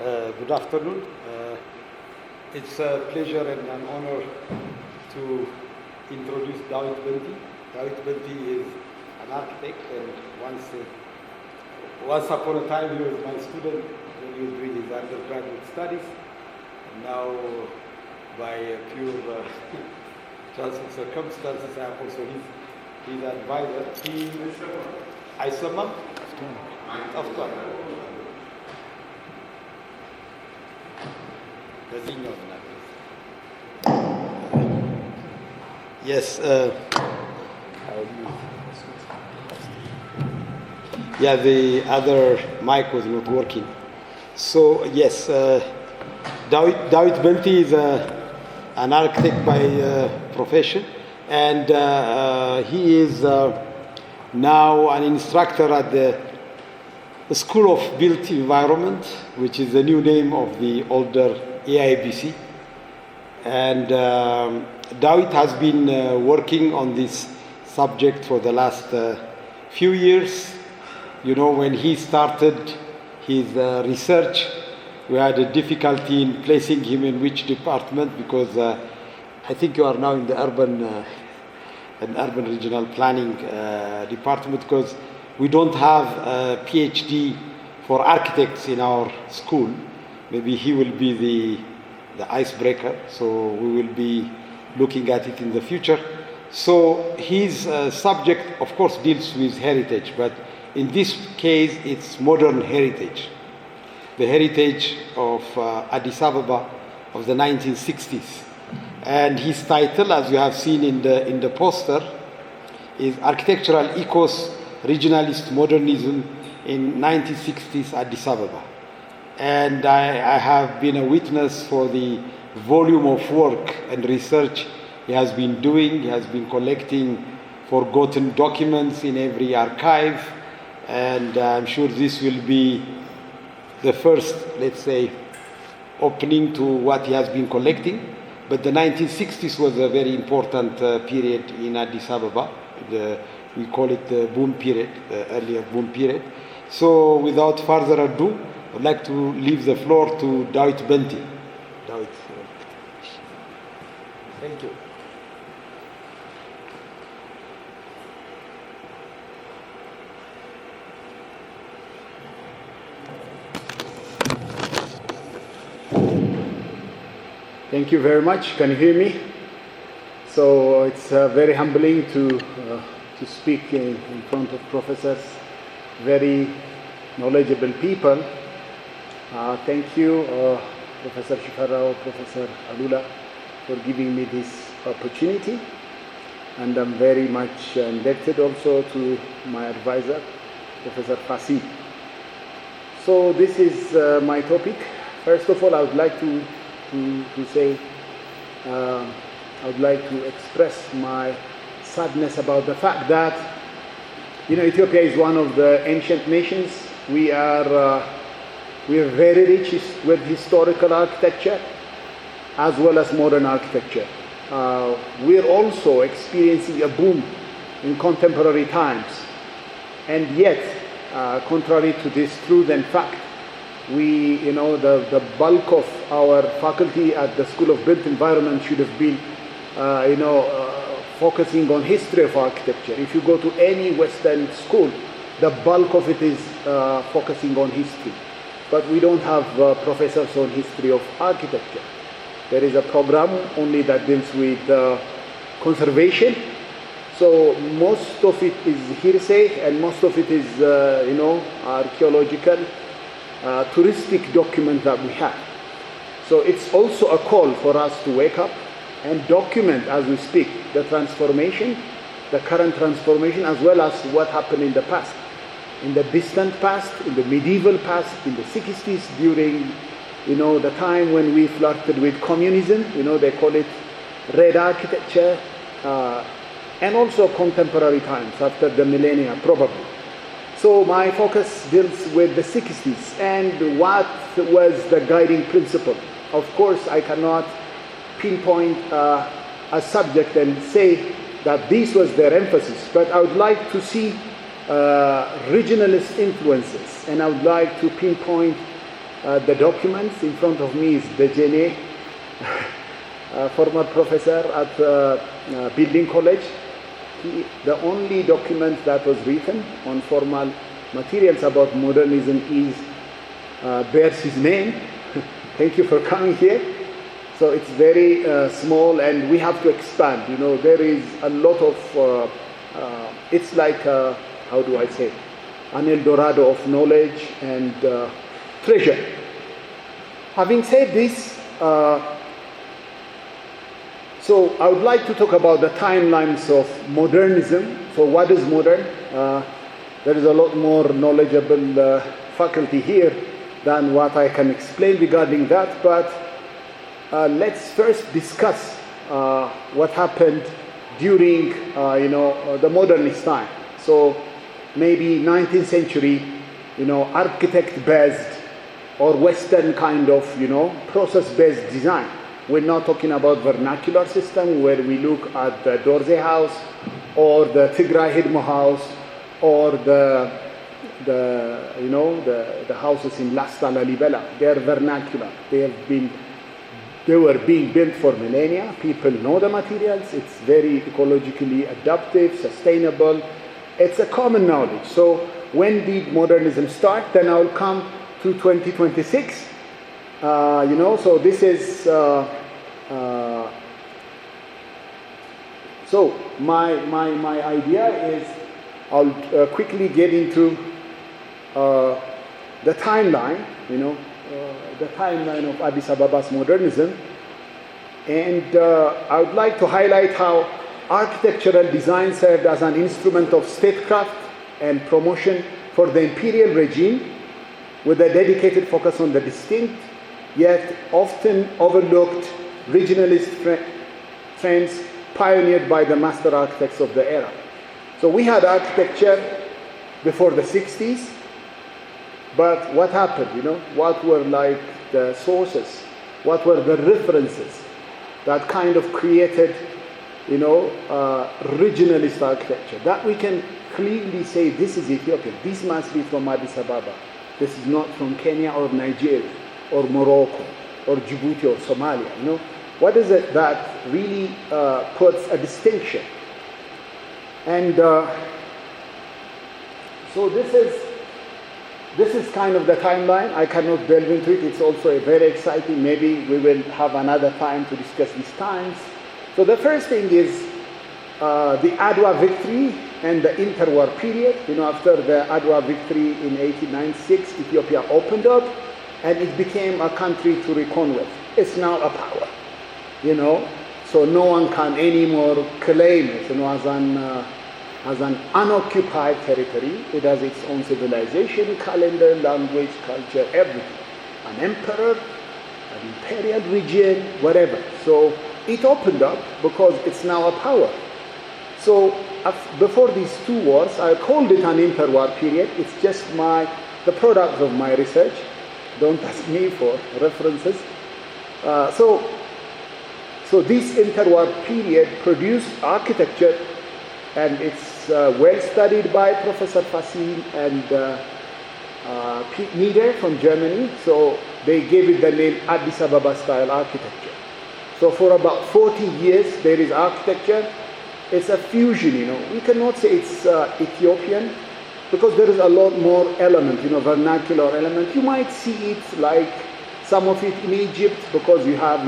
Good afternoon. It's a pleasure and an honor to introduce Dawit Benti. Dawit Benti is an architect, and once upon a time he was my student when he was doing his undergraduate studies. And now, by a pure chance of circumstances, I am also his advisor. I summon. Of course. Yes. Yeah, the other mic was not working. So yes, Dawit Benti is an architect by profession, and he is now an instructor at the School of Built Environment, which is the new name of the older AIBC. And Dawit has been working on this subject for the last few years. You know, when he started his research, we had a difficulty in placing him in which department, because I think you are now in the urban regional planning department, because we don't have a PhD for architects in our school. Maybe he will be the icebreaker, so we will be looking at it in the future. So his subject, of course, deals with heritage, but in this case, it's modern heritage. The heritage of Addis Ababa of the 1960s. And his title, as you have seen in the poster, is Architectural Ethos, Regionalist Modernism in 1960s Addis Ababa. And I have been a witness for the volume of work and research he has been doing. He has been collecting forgotten documents in every archive, and I'm sure this will be the first, let's say, opening to what he has been collecting. But the 1960s was a very important period in Addis Ababa. We call it the boom period, the earlier boom period. So without further ado, I'd like to leave the floor to Dawit Benti. Dawit. Thank you. Thank you very much. Can you hear me? So it's very humbling to speak in front of professors, very knowledgeable people. Thank you, Professor Shifarao, Professor Alula, for giving me this opportunity. And I'm very much indebted also to my advisor, Professor Fasil. So this is my topic. First of all, I would like to say, I would like to express my sadness about the fact that, Ethiopia is one of the ancient nations. We are very rich with historical architecture as well as modern architecture. We're also experiencing a boom in contemporary times, and yet, contrary to this truth and fact, the bulk of our faculty at the School of Built Environment should have been, focusing on history of architecture. If you go to any Western school, the bulk of it is focusing on history. But we don't have professors on history of architecture. There is a program only that deals with conservation. So most of it is hearsay, and most of it is, archaeological, touristic document that we have. So it's also a call for us to wake up and document as we speak the transformation, the current transformation, as well as what happened in the past. In the distant past, in the medieval past, in the 60s, during, the time when we flirted with communism, they call it red architecture, and also contemporary times, after the millennia, probably. So my focus deals with the 60s and what was the guiding principle. Of course, I cannot pinpoint a subject and say that this was their emphasis, but I would like to see regionalist influences, and I would like to pinpoint the documents. In front of me is Dejene, former professor at Building College. The only document that was written on formal materials about modernism bears his name. Thank you for coming here. So it's very small, and we have to expand. There is a lot of, it's like, how do I say, an El Dorado of knowledge and treasure. Having said this, so I would like to talk about the timelines of modernism. So what is modern? There is a lot more knowledgeable faculty here than what I can explain regarding that, but let's first discuss what happened during the modernist time. So maybe 19th century, architect-based or Western kind of, process-based design. We're not talking about vernacular system where we look at the Dorze house or the Tigray Hidmo house or the houses in Lasta Lalibela. They are vernacular. They were being built for millennia. People know the materials. It's very ecologically adaptive, sustainable. It's a common knowledge. So when did modernism start? Then I'll come to 2026. So this is, so my idea is I'll quickly get into the timeline, the timeline of Addis Ababa's modernism. And I would like to highlight how architectural design served as an instrument of statecraft and promotion for the imperial regime, with a dedicated focus on the distinct, yet often overlooked regionalist trends pioneered by the master architects of the era. So we had architecture before the 60s, but what happened, What were like the sources? What were the references that kind of created, regionalist architecture? That we can clearly say this is Ethiopian. This must be from Addis Ababa. This is not from Kenya or Nigeria or Morocco or Djibouti or Somalia. What is it that really puts a distinction? And so this is kind of the timeline. I cannot delve into it. It's also very exciting. Maybe we will have another time to discuss these times. So the first thing is the Adwa victory and the interwar period. After the Adwa victory in 1896, Ethiopia opened up and it became a country to reckon with. It's now a power, so no one can anymore claim it, as an unoccupied territory. It has its own civilization, calendar, language, culture, everything. An emperor, an imperial region, whatever. So it opened up because it's now a power. So before these two wars, I called it an interwar period. It's just the product of my research. Don't ask me for references. So this interwar period produced architecture, and it's well studied by Professor Fasil and Pete Nieder from Germany. So they gave it the name Addis Ababa style architecture. So for about 40 years there is architecture. It's a fusion, We cannot say it's Ethiopian because there is a lot more element, vernacular element. You might see it like some of it in Egypt because you have,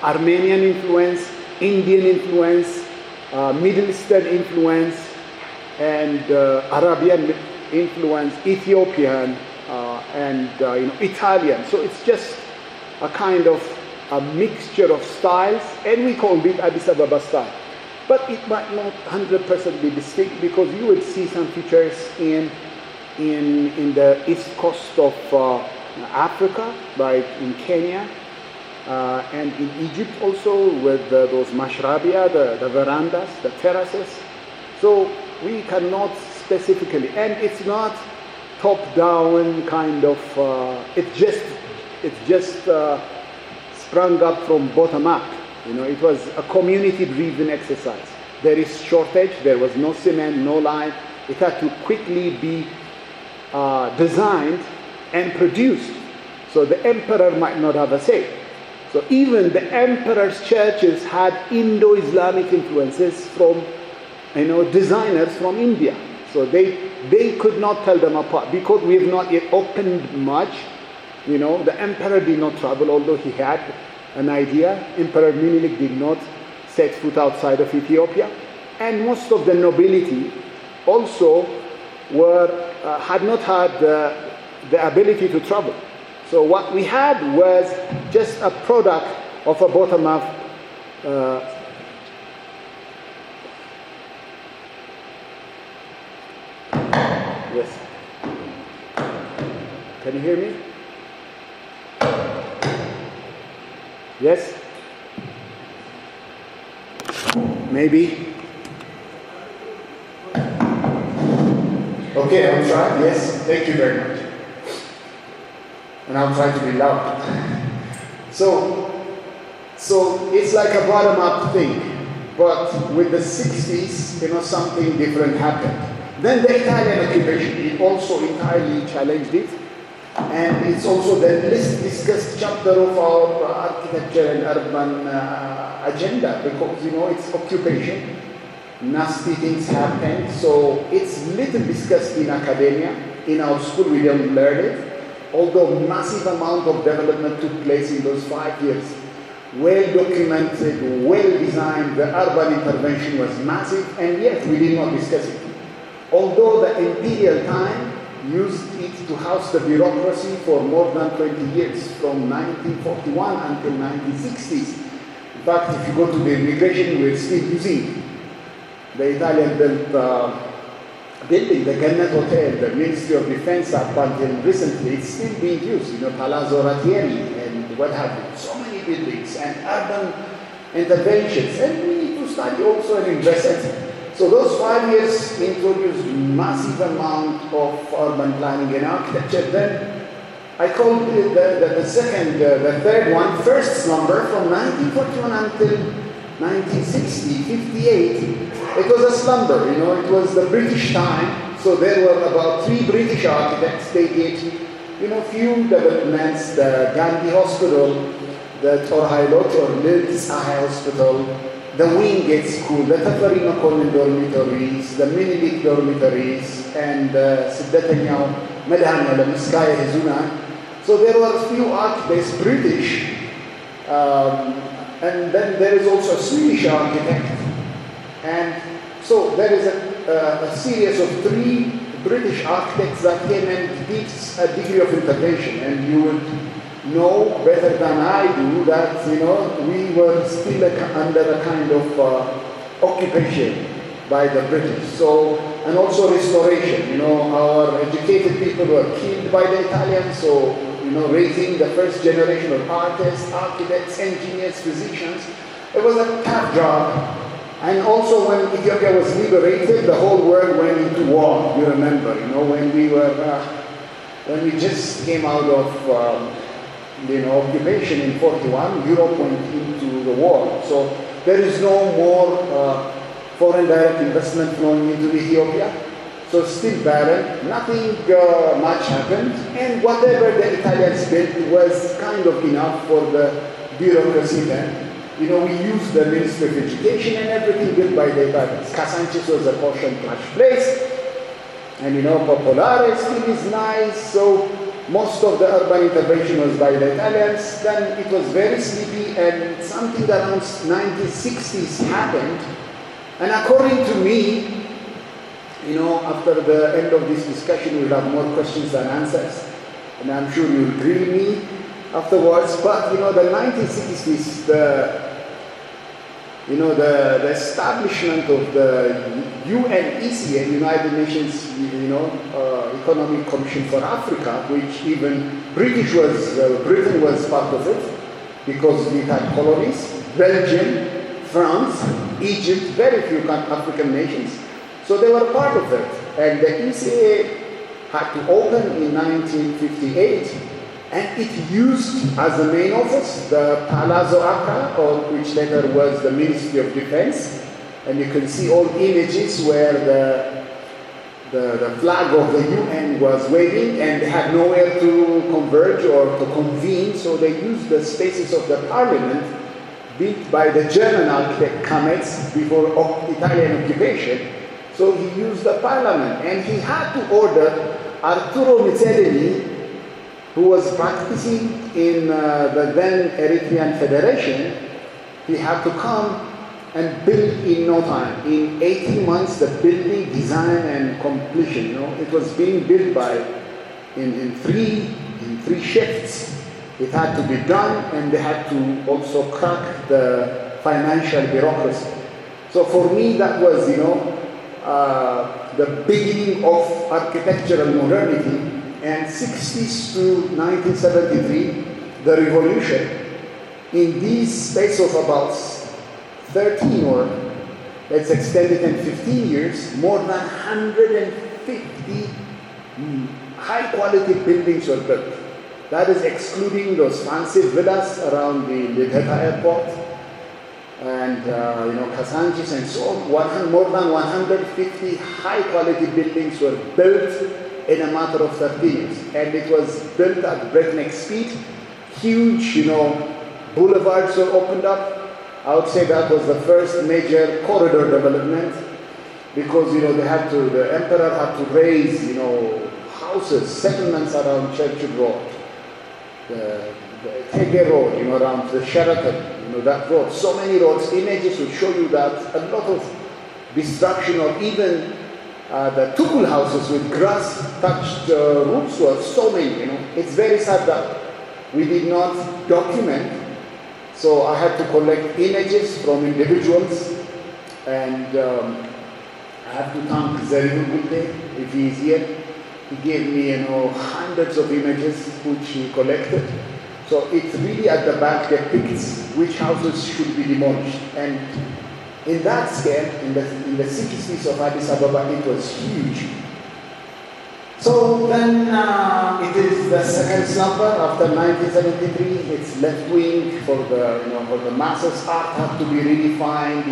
Armenian influence, Indian influence, Middle Eastern influence, and Arabian influence, Ethiopian, and Italian. So it's just a kind of a mixture of styles, and we call it Addis Ababa style. But it might not 100% be distinct because you would see some features in the east coast of Africa, like in Kenya, and in Egypt also with those mashrabia, the verandas, the terraces. So we cannot specifically, and it's not top-down kind of, it just sprung up from bottom up. It was a community-driven exercise. There is shortage. There was no cement, no lime. It had to quickly be designed and produced. So the emperor might not have a say. So even the emperor's churches had Indo-Islamic influences from, designers from India. So they could not tell them apart because we have not yet opened much. The emperor did not travel, although he had an idea. Emperor Menelik did not set foot outside of Ethiopia. And most of the nobility also had not had the ability to travel. So what we had was just a product of a bottom-up yes. Can you hear me? Yes? Maybe? Okay, I'll try. Yes, thank you very much. And I'll try to be loud. So it's like a bottom-up thing, but with the 60s, something different happened. Then the Italian occupation, it also entirely challenged it, and it's also the least discussed chapter of our architecture and urban agenda, because it's occupation, nasty things happen, so it's little discussed in academia. In our school, we don't learn it. Although massive amount of development took place in those 5 years, well documented, well designed, the urban intervention was massive, and yet we did not discuss it. Although the imperial time used it to house the bureaucracy for more than 20 years, from 1941 until 1960s. In fact, if you go to the immigration, we're still using the Italian built building, the Gannat Hotel, the Ministry of Defense up until recently, it's still being used, Palazzo Rattieri and what have you. So many buildings and urban interventions, and we need to study also and invest it. So those 5 years introduced massive amount of urban planning and architecture. Then I called it the third one, first slumber from 1941 until 1960, 58. It was a slumber, it was the British time, so there were about 3 British architects. They did, few developments, the Gandhi Hospital, the Torhailot or Lids Eye Hospital, the Wingate School, the Tafari Makonnen dormitories, the Menelik dormitories, and Siddetanyaw Medhanya, the Miskaya Hezuna. So there were a few architects, British, and then there is also a Swedish architect. And so there is a series of 3 British architects that came and did a degree of intervention. And you would know better than I do that, we were still under a kind of occupation by the British. So, and also restoration. Our educated people were killed by the Italians. So, raising the first generation of artists, architects, engineers, physicians, it was a tough job. And also when Ethiopia was liberated, the whole world went into war. You remember, when we just came out of occupation in 41, Europe went into the war. So there is no more foreign direct investment flowing into Ethiopia. So still barren, nothing much happened, and whatever the Italians built was kind of enough for the bureaucracy then. We used the Ministry of Education and everything built by the Italians. Casanches was a posh and plush place, and Popolare still is nice, so most of the urban intervention was by the Italians. Then it was very sleepy, and something around 1960s happened, and according to me, after the end of this discussion, we'll have more questions than answers, and I'm sure you'll grill me afterwards. But the 1960s, the establishment of the UNECA, United Nations, Economic Commission for Africa, which even Britain was part of it, because we had colonies, Belgium, France, Egypt, very few African nations. So they were part of it. And the ECA had to open in 1958, and it used as the main office the Palazzo Acca, which later was the Ministry of Defense. And you can see all images where the flag of the UN was waving, and they had nowhere to converge or to convene, so they used the spaces of the parliament built by the German architect Kametz before Italian occupation. So he used the parliament, and he had to order Arturo Michelini, who was practicing in the then Eritrean Federation. He had to come and build in no time. In 18 months, the building design and completion, it was being built in three shifts. It had to be done, and they had to also crack the financial bureaucracy. So for me, that was, the beginning of architectural modernity. And 60s to 1973, the revolution. In this space of about 13 or let's extend it in 15 years, more than 150 high-quality buildings were built. That is excluding those fancy villas around the Lideta airport and Kasanjis and so on. More than 150 high-quality buildings were built in a matter of 13 years. And it was built at breakneck speed. Huge, boulevards were opened up. I would say that was the first major corridor development because, the emperor had to raise, houses, settlements around Churchill Road, the Tege Road, around the Sheraton, that road. So many roads. Images will show you that a lot of destruction of even the tukul houses with grass-touched roofs were so many, It's very sad that we did not document. So I had to collect images from individuals, and I have to thank Zeribul Gulte, if he is here. He gave me, hundreds of images which he collected. So it's really at the back depicts which houses should be demolished. And in that scale, in the 60s of Addis Ababa, it was huge. So then it is the second slumber after 1973. It's left wing for the masses. Art had to be redefined,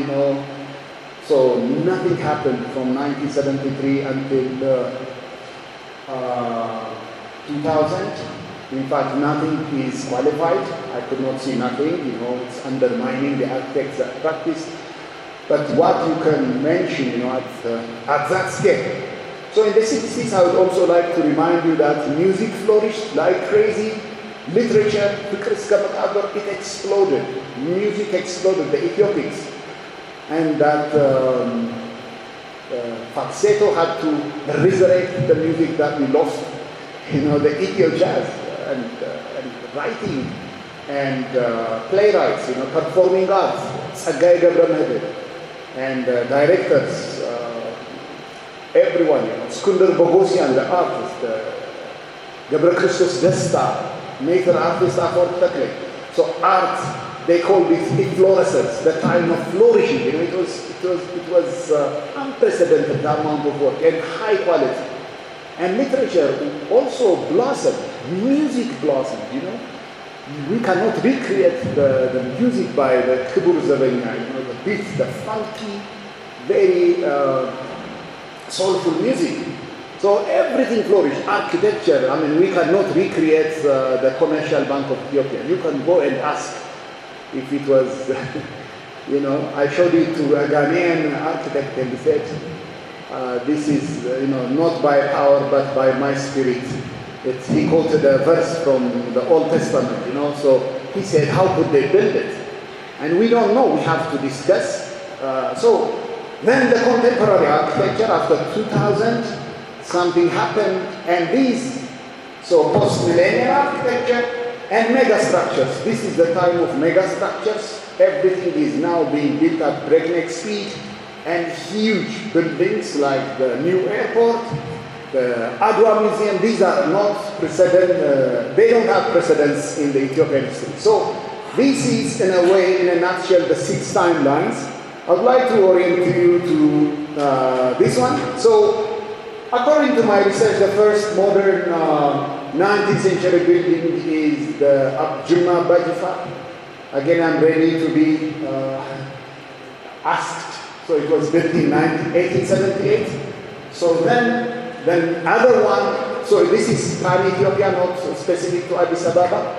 So nothing happened from 1973 until 2000. In fact, nothing is qualified. I could not see nothing. It's undermining the architects that practice. But what you can mention, at that scale. So in the 60s, I would also like to remind you that music flourished like crazy. Literature, it exploded. Music exploded, the Ethiopians. And that Falsetto had to resurrect the music that we lost. The Ethio jazz and writing and playwrights, performing arts, Sagai Gabramede, and directors, everyone, Skundar Bogosian, the artist, Gabriel Christos Desta, major artist Afort Takle. So art, they called it efflorescence, the time of flourishing. It was unprecedented amount of work and high quality. And literature also blossomed, music blossomed. We cannot recreate the music by the Kibur Zavenya, the beats, the funky, very soulful music. So everything flourished. Architecture, we cannot recreate the Commercial Bank of Ethiopia. You can go and ask if it was, I showed it to a Ghanaian architect and he said, this is, not by power but by my spirit. He quoted a verse from the Old Testament, so he said, how could they build it? And we don't know, we have to discuss. So then the contemporary architecture after 2000, something happened, and these, so post-millennial architecture and megastructures. This is the time of megastructures. Everything is now being built at breakneck speed, and huge buildings like the new airport, the Adwa Museum. These are not precedent, they don't have precedence in the Ethiopian history. So this is, in a way, in a nutshell, the 6 timelines. I'd like to orient you to this one. So according to my research, the first modern 19th century building is the Abjuma Bajifa. Again, I'm ready to be asked. So it was built in 1878. So then other one, so this is pan-Ethiopian, not specific to Addis Ababa.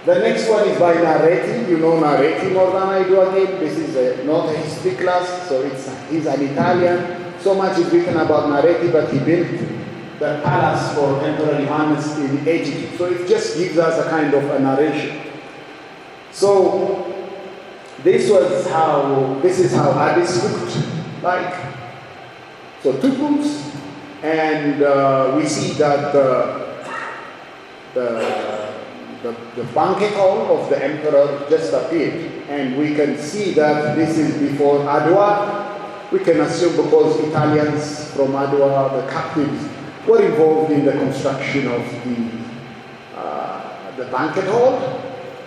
The next one is by Nareti. You know Nareti more than I do again. This is not a history class, so he's an Italian. So much is written about Nareti, but he built the palace for Emperor Johannes in Egypt. So it just gives us a kind of a narration. So this is how Addis looked like. So two rooms, and we see that the banquet hall of the emperor just appeared, and we can see that this is before Adwa. We can assume because Italians from Adwa, the captives, were involved in the construction of the banquet hall.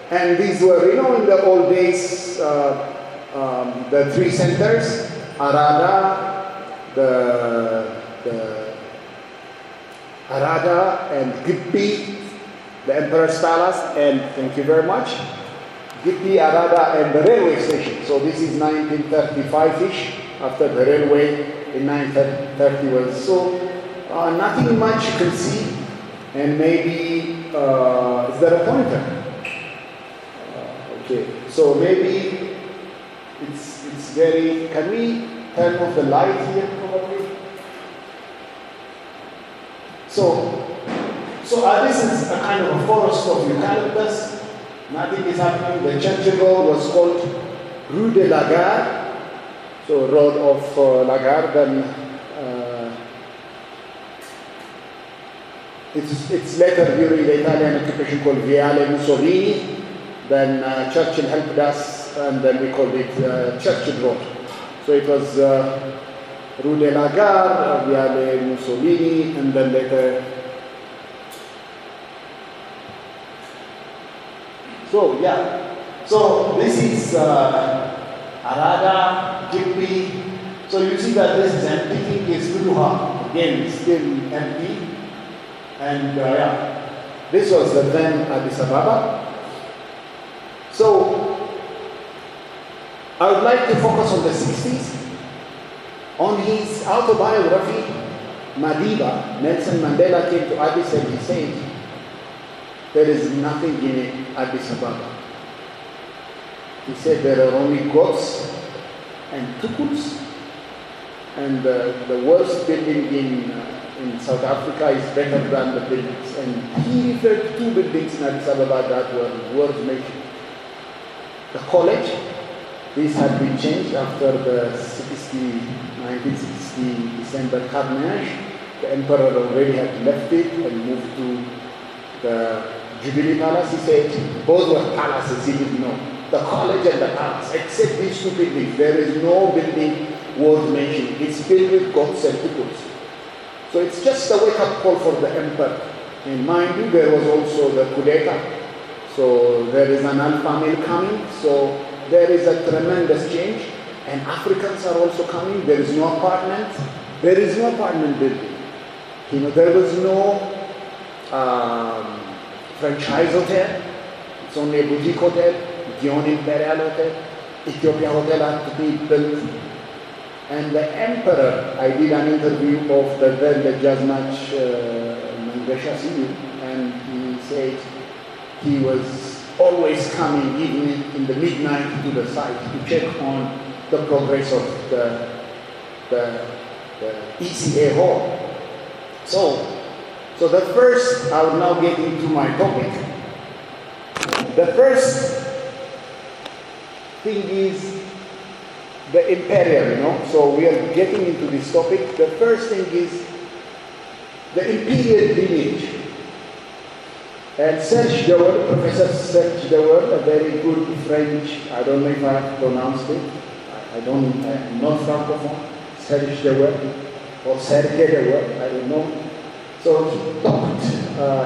And these were, in the old days, the three centers, Arada, Arada and Gibbi, the emperor's palace, and thank you very much, Gibbi, Arada, and the railway station. So this is 1935-ish, after the railway in 1930 was. So nothing much you can see, and maybe, is there a pointer? Okay, so maybe it's very, can we turn off the light here probably? So this is a kind of a forest of eucalyptus. Nothing is happening. The church road was called Rue de la Gare, so road of La Gare. Then it's later during the Italian occupation called Viale Mussolini. Then Churchill helped us, and then we called it Churchill Road. So it was Rue de la Gare, Viale Mussolini, and then later. So this is Arada, Gibbi. So you see that this is empty, is Luha. Again, still empty. And this was the then Addis Ababa. So I would like to focus on the 60s. On his autobiography, Madiba, Nelson Mandela came to Addis and he said, there is nothing in Addis Ababa. He said there are only goats and tukuls, and the worst building in South Africa is better than the buildings. And he referred to two buildings in Addis Ababa that were worth mentioning. The college, these had been changed after the 1960 December carnage. The emperor already had left it and moved to the Jubilee Palace. He said both were palaces, he didn't know. The college and the palace, except these two buildings, there is no building worth mentioning. It's filled with goats and tukuls. So it's just a wake-up call for the emperor. And mind you, there was also the coup d'etat. So there is an alpha male coming. So there is a tremendous change. And Africans are also coming. There is no apartment. There is no apartment building. There was no franchise hotel. It's only a boutique hotel. Gion Imperial Hotel. Ethiopia Hotel had to be built. And the emperor, I did an interview of the Jazmach Mangasha Sinu, and he said he was always coming, even in the midnight, to the site to check on the progress of the ECA hall. So the first, I will now get into my topic. The first thing is the imperial, So we are getting into this topic. The first thing is the imperial lineage. And Serge Dewar, Professor Serge Dewar, a very good French, I don't know if I have pronounced it. I'm not francophone. Serge Dewar or Serge Dewar, I don't know. So he talked,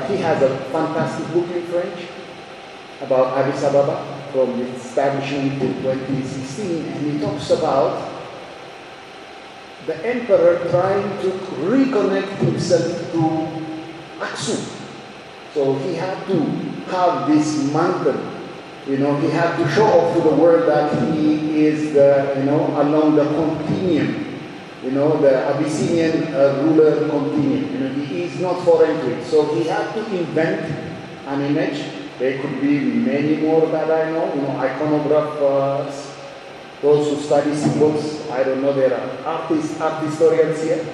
he has a fantastic book in French about Addis Ababa from its establishment in 2016, and he talks about the emperor trying to reconnect himself to Aksum. So he had to have this mantle, he had to show off to the world that he is along the continuum the Abyssinian ruler continued. He is not foreign to it. So he had to invent an image. There could be many more that I know. Iconographers, those who study symbols. I don't know, there are art historians here.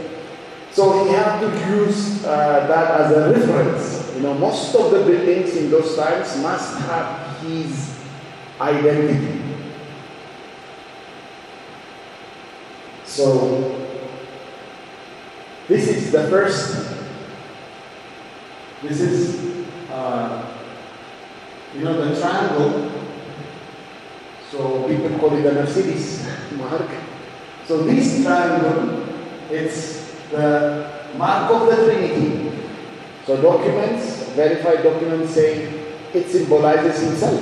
So he had to use that as a reference. Most of the buildings in those times must have his identity. So this is the first. This is the triangle. So people call it the Mercedes mark. So this triangle, it's the mark of the Trinity. So documents, verified documents say it symbolizes himself.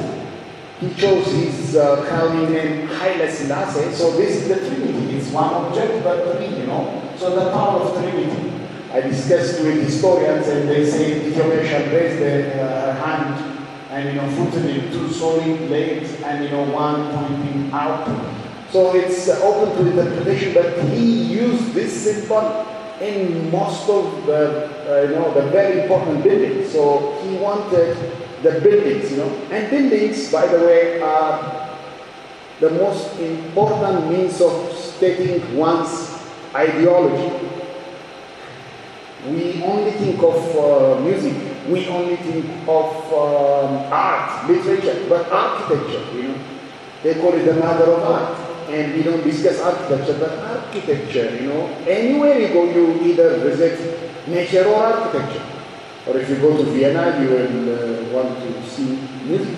He chose his crowning name Haile Selassie, so this is the Trinity. It's one object, but three, So the power of Trinity. I discussed with historians, and they say Ethiopia shall raise her hand and put it in two solid legs, and one pointing out. So it's open to interpretation, but he used this symbol in most of the very important buildings. So he wanted the buildings, And buildings, by the way, are the most important means of stating one's ideology. We only think of music, we only think of art, literature, but architecture, they call it the mother of art. And we don't discuss architecture, but architecture, Anywhere you go, you either visit nature or architecture. Or if you go to Vienna, you will want to see music,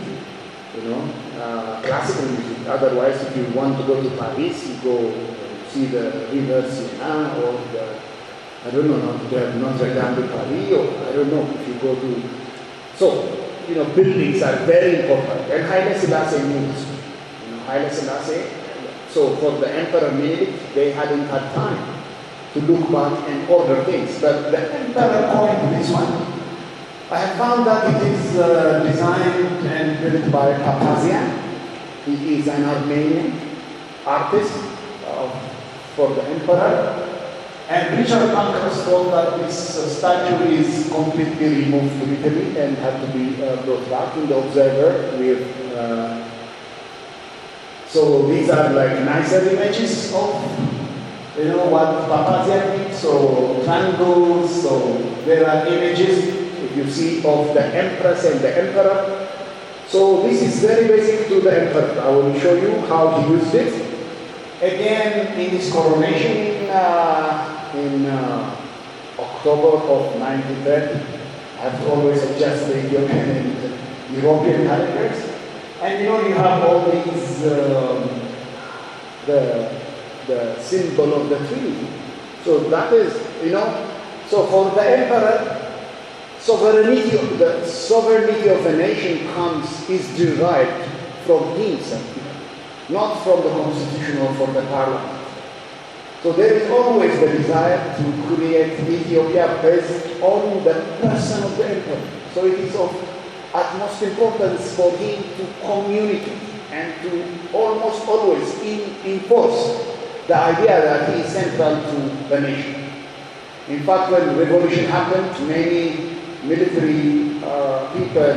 classical music. Otherwise, if you want to go to Paris, you go see the river Siena or Notre Dame de Paris, or I don't know, if you go to... So, buildings are very important. And Haile Selassie knew this. Haile Selassie, so for the Emperor Menelik, they hadn't had time to look back and order things. But the Emperor coined this one. I have found that it is designed and built by Papazian. He is an Armenian artist for the emperor. And Richard Pankhurst told that this statue is completely removed to Italy and had to be brought back in the Observer with... So these are like nicer images of what Papazian did. So triangles, so there are images if you see of the empress and the emperor. So this is very basic to the emperor. I will show you how he used it. Again, in his coronation in October of 1930, I have to always adjust the Ethiopian and European calendars. And you have all these, the symbol of the Trinity. So that is, so for the emperor, the sovereignty of a nation is derived from himself, not from the constitution or from the parliament. So there is always the desire to create Ethiopia based on the person of the emperor. So it is of utmost importance for him to communicate and to almost always enforce the idea that he is central to the nation. In fact, when the revolution happened, many military people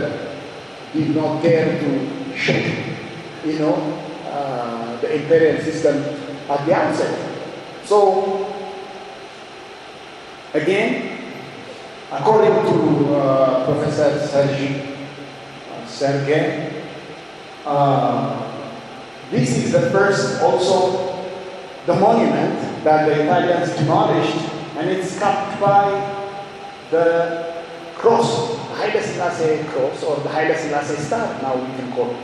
did not dare to shake, the imperial system at the outset. So, again, according to Professor Sergei, this is the first also the monument that the Italians demolished, and it's capped by the cross, the Haile Selassie cross, or the Haile Selassie star, now we can call it.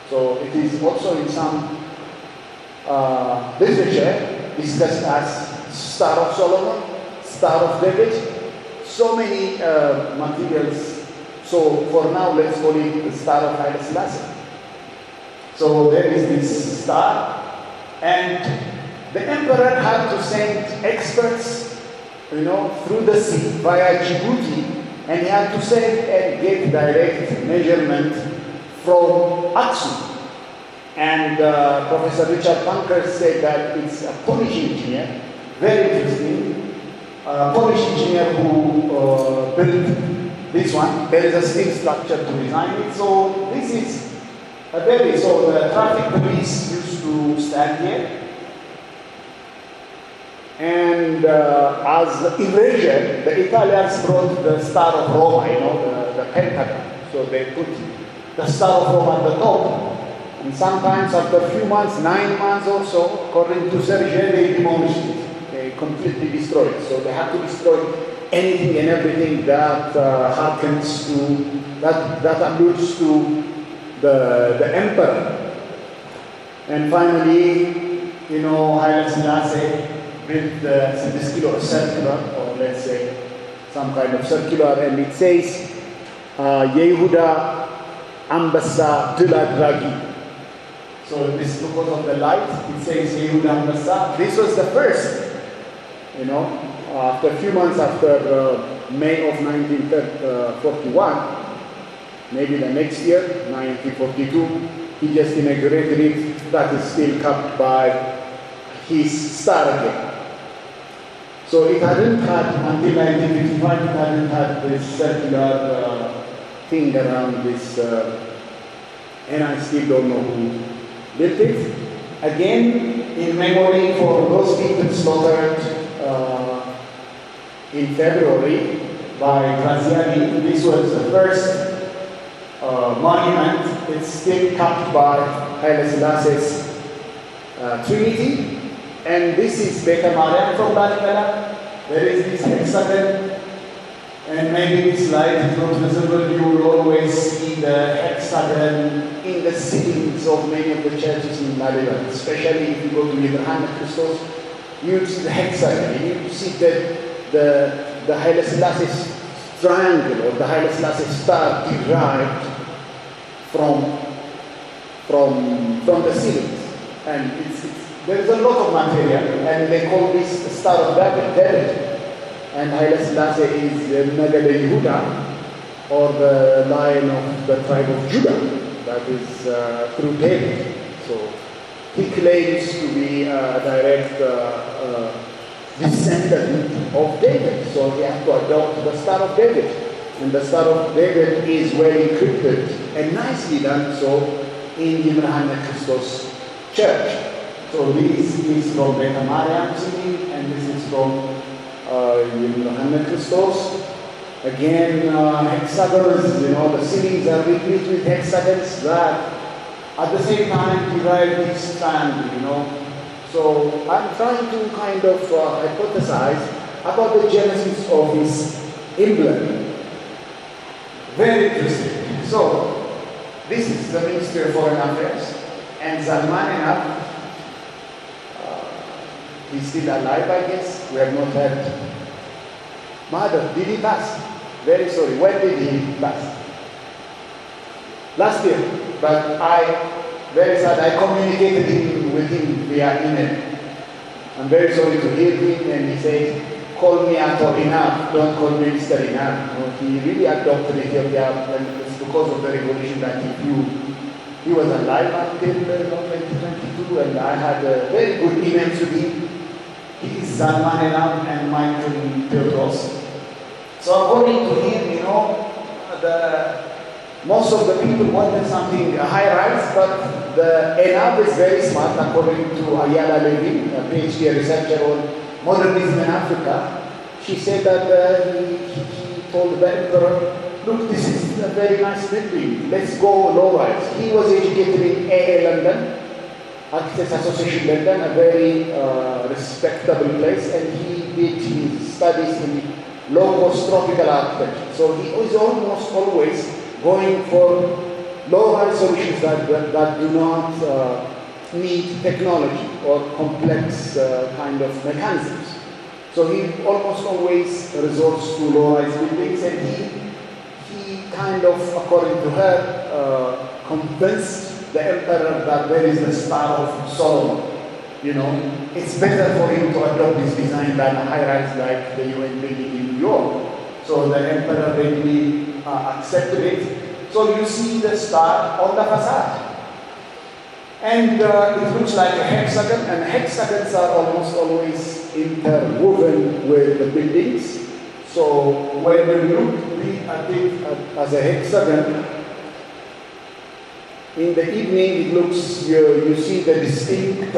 So it is also in some literature discussed as Star of Solomon, Star of David, so many materials. So for now, let's call it the Star of Haile Selassie. So there is this star, and the emperor had to send experts, through the sea via Djibouti, and he had to send and get direct measurement from Aksum. And Professor Richard Pankhurst said that it's a Polish engineer Very interesting. Polish engineer who built this one. There is a steel structure to design it. So this is so the traffic police used to stand here. And as invasion, the Italians brought the Star of Roma, the Pentagon. So they put the Star of Roma at the top. And sometimes after a few months, 9 months or so, according to Serge, they demolished it. They completely destroyed it. So they have to destroy anything and everything that harkens to, that alludes to the emperor. And finally, Haile Selassie built this kilo circular, or let's say some kind of circular, and it says Yehuda Ambassa Dula. So this is because of the light, it says Yehuda Ambassa. This was the first, after a few months after May of 1941, maybe the next year, 1942, he just inaugurated it. That is still kept by his star again. So it hadn't had, until 1955, it hadn't had this circular thing around this, and I still don't know who built it. Again, in memory for those people slaughtered in February by Graziani. This was the first monument. It's still kept by Haile Selassie's Trinity. And this is Beta Mariam from Lalibela. There is this hexagon, and maybe this light is not visible. You will always see the hexagon in the ceilings of many of the churches in Lalibela, especially if you go to Abraham Christos. You see the hexagon, you see the Haile Selassie's triangle or the Haile Selassie star derived from the ceilings, and there is a lot of material, and they call this the Star of David. And Haile Selassie is Nagade Yehuda, or the lion of the tribe of Judah, that is through David. So he claims to be a direct descendant of David. So he has to adopt the Star of David. And the Star of David is well encrypted and nicely done so in Abraham Christos Church. So this is from Beta Mariam city, and this is from Abraham Christos. Again, hexagons, the ceilings are replete with hexagons that at the same time derive this triangle, So I'm trying to kind of hypothesize about the genesis of this emblem. Very interesting. So this is the Ministry of Foreign Affairs, and Zalman he's still alive, I guess. We have not heard. Mother, did he pass? Very sorry. When did he pass? Last year. But very sad, I communicated with him via email. I'm very sorry to hear him, and he says, call me Ato enough, don't call me Mr. enough. He really adopted Ethiopia, and it's because of the revolution that he grew. He was alive until 2022, and I had a very good email to him. He is Zalman Elam and Michael Theodoros. So according to him, most of the people wanted something high-rise, but the Enab is very smart, according to Ayala Levy, a PhD researcher on modernism in Africa. She said that he told the emperor, look, this is a very nice building, let's go low-rise. He was educated in AA London, Architect Association London, a very respectable place, and he did his studies in low-cost tropical architecture. So he was almost always going for low-rise solutions that do not need technology or complex kind of mechanisms. So he almost always resorts to low-rise buildings, and he kind of, according to her, convinced the emperor that there is the Star of Solomon. It's better for him to adopt this design than a high-rise like the UN building in New York. So the emperor readily accepted it. So you see the star on the facade. And it looks like a hexagon, and hexagons are almost always interwoven with the buildings. So when you look at it as a hexagon, in the evening it looks, you see the distinct,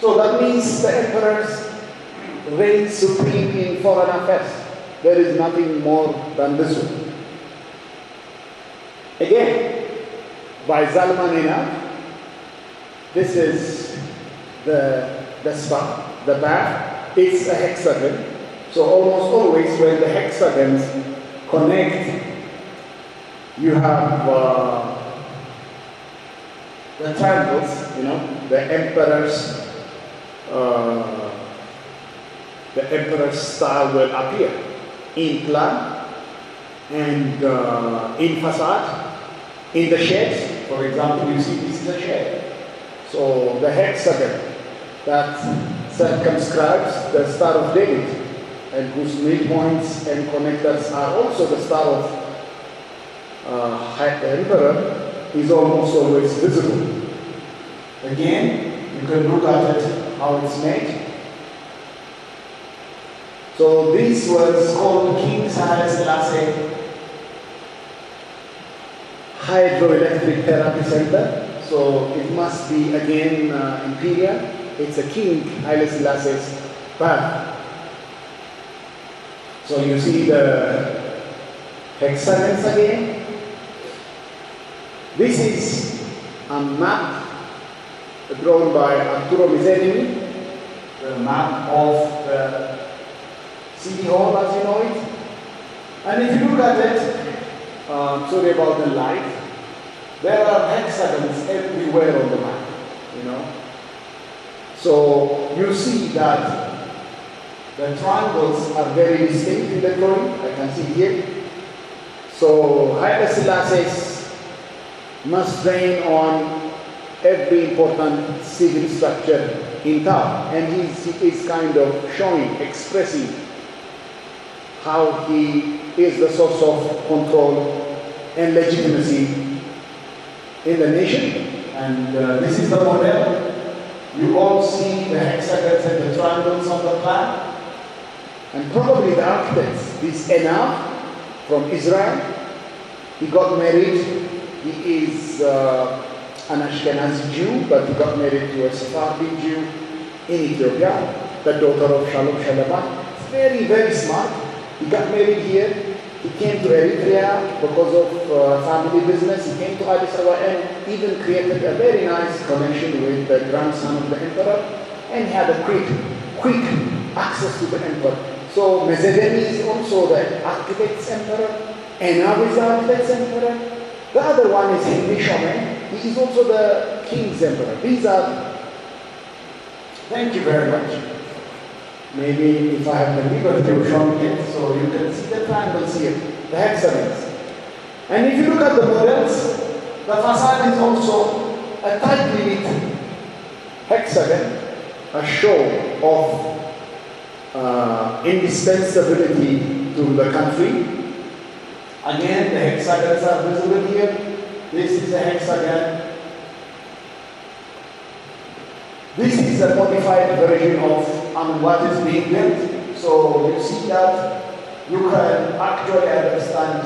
so that means the emperors reign supreme in foreign affairs. There is nothing more than this one. Again, by Zalmanina, this is the spa, the bath. It's a hexagon. So almost always when the hexagons connect, you have the triangles, the emperor's style will appear in plan and in facade, in the shades. For example, you see this is a shade. So the hexagon that circumscribes the Star of David, and whose midpoints and connectors are also the Star of the Emperor, is almost always visible. Again, you can look at it, how it's made. So this was called King Haile Selassie Hydroelectric Therapy Center. So it must be again imperial. It's a King Haile Selassie's bath. So you see the hexagons again. This is a map drawn by Arturo Miserimi, the map of the City Hall as you know it. And if you look at it, sorry about the light, there are hexagons everywhere on the map, So you see that the triangles are very distinct in the drawing, I can see here. So Haile Selassie must reign on every important civil structure in town, and he is kind of showing, expressing how he is the source of control and legitimacy in the nation. And this is the model. You all see the hexagons and the triangles on the plan. And probably the architect, this Enam from Israel, he got married. He is an Ashkenazi Jew, but he got married to a Sephardi Jew in Ethiopia, the daughter of Shalom Shalabat. Very, very smart. He got married here. He came to Eritrea because of family business. He came to Addis Ababa and even created a very nice connection with the grandson of the emperor, and he had a quick access to the emperor. So Mezedemi is also the architect's emperor, Enab is the architect's emperor. The other one is Henry Shomen. He is also the king's emperor. These are, thank you very much. Maybe if I have the liberty of showing it, so you can see the triangles here, the hexagons. And if you look at the models, the facade is also a tightly knit hexagon, a show of indispensability to the country. Again, the hexagons are visible here. This is a hexagon. This is a modified version of what is being built. So you see that you can actually understand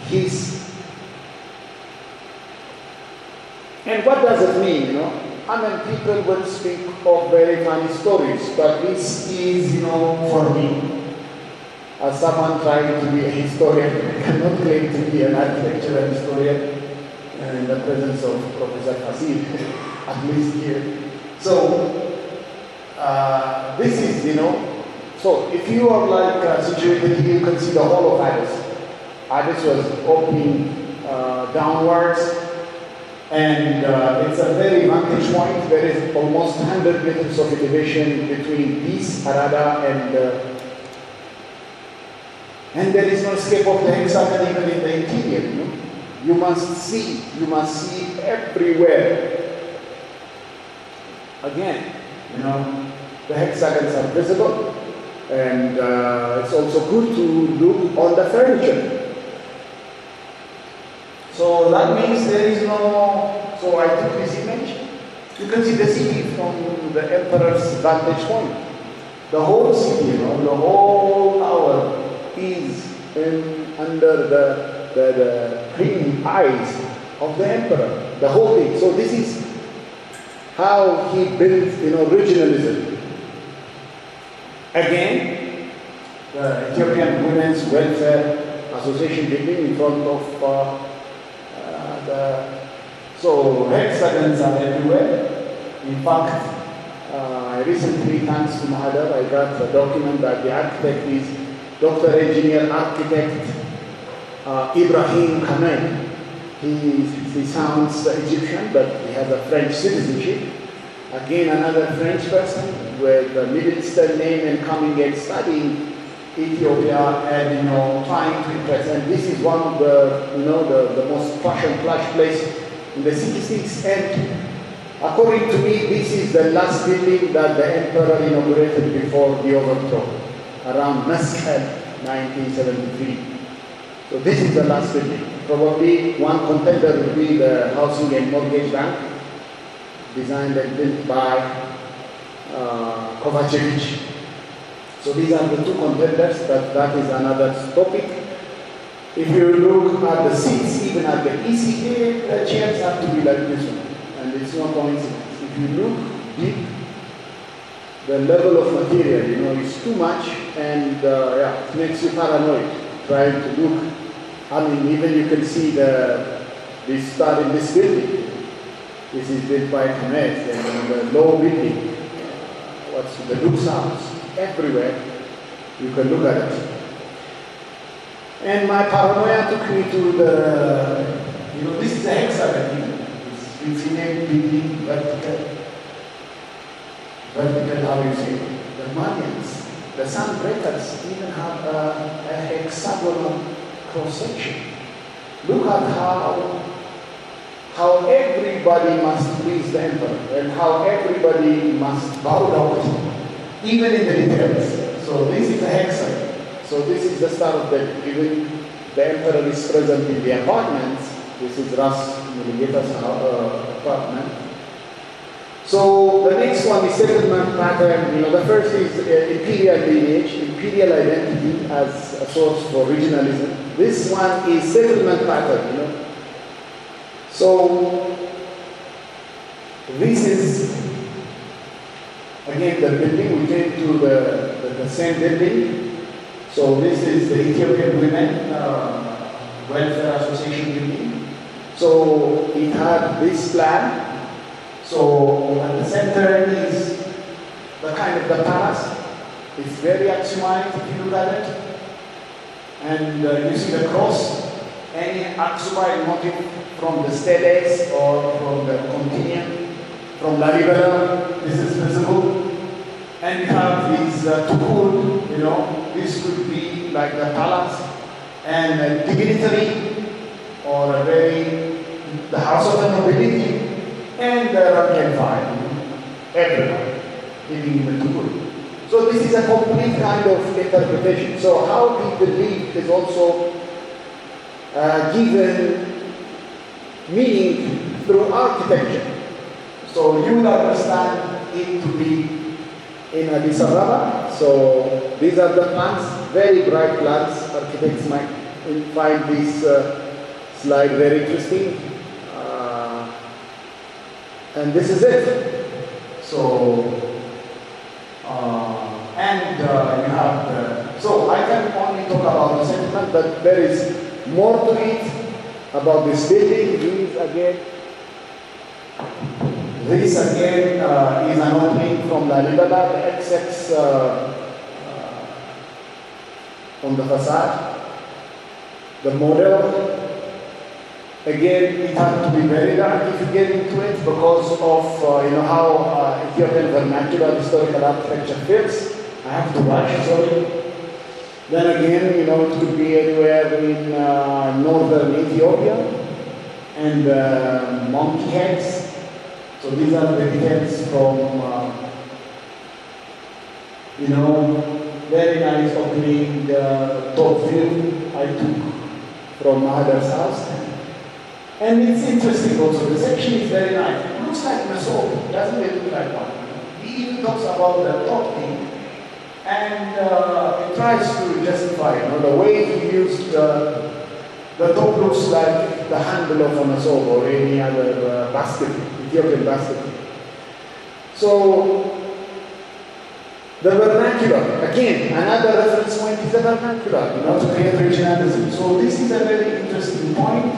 his. And what does it mean, people will speak of very funny stories, but this is, for me, as someone trying to be a historian, I cannot claim to be an architectural historian in the presence of Professor Fasil, at least here. So, this is, so if you are situated here, you can see the whole of Addis. Addis was opening downwards, and it's a very vantage point. There is almost 100 meters of elevation between this, Harada, and there is no escape of the hexagon even in the interior. You must see everywhere. Again, the hexagons are visible, and it's also good to look on the furniture. So So that means there is no, so I took this image. You can see the city from the emperor's vantage point. The whole city, you know, the whole tower is under the keen eyes of the emperor, the whole thing. So this is how he built, regionalism. Again, the Ethiopian Women's Welfare Association building in front of so hexagons are everywhere. In fact, recently, thanks to Mahadar, I got a document that the architect is Dr. Engineer Architect Ibrahim Khamen. He sounds Egyptian, but he has a French citizenship. Again, another French person with a Middle Eastern name and coming and studying Ethiopia and trying to impress. And this is one of the most fashion-flash place in the cities. And according to me, this is the last building that the emperor inaugurated before the overthrow, around Meskel, 1973. So this is the last building. Probably one contender will be the Housing and Mortgage Bank, designed and built by Kovacevic. So these are the two contenders, but that is another topic. If you look at the seats, even at the ECA, the chairs have to be like this one. And it's no coincidence. If you look deep, the level of material, is too much, and it makes you paranoid trying to look. I mean, even you can see this start in this building. This is built by Khamed, and the low building, what's the Luke's house, everywhere you can look at it. And my paranoia took me to this is a hexagon. It's renamed building vertical, how you say it? The Mayans, the Sunbreakers even have a hexagonal cross-section. Look at how everybody must please the emperor and how everybody must bow down to him, even in the details. So this is a hexagon. So this is the start of the, even the emperor is present in the apartments. This is Ras Muligeta's apartment. So the next one is settlement pattern. The first is imperial lineage, imperial identity as a source for regionalism. This one is settlement pattern. So this is again the building. We came to the same building. So this is the Ethiopian Women Welfare Association building. So it had this plan. So at the center is the kind of the palace. It's very Aksumite if you look at it. And you see the cross, any Aksumite motif from the steles or from the continuum, from Lalibela, this is visible. And you have these tukul, this could be like the palace, and a dignitary or the house of the nobility, and the rank and file, everyone living in the tukul. So this is a complete kind of interpretation. So how we believe is also given meaning through architecture. So you would understand it to be in Addis Ababa. So these are the plans, very bright plans. Architects might find this slide very interesting. And this is it. So, you have so I can only talk about the settlement, but there is more to it about this building. This again is an opening from Lalibela, the exits on the facade. The model, again, it has to be very dark if you get into it because of how Ethiopian vernacular historical architecture fits. I have to rush, sorry. Then again, it could be anywhere in northern Ethiopia, and monkey heads. So these are the details from, very nice opening, the top view I took from Mahadar's house. And it's interesting also, the section is very nice. It looks like Masob, doesn't it look like one? He even talks about the top thing, and it tries to justify, the way he used the top looks like the handle of a Masob or any other basket, Ethiopian basket. So, the vernacular, again, another reference point is the vernacular, to create regionalism. So this is a very interesting point.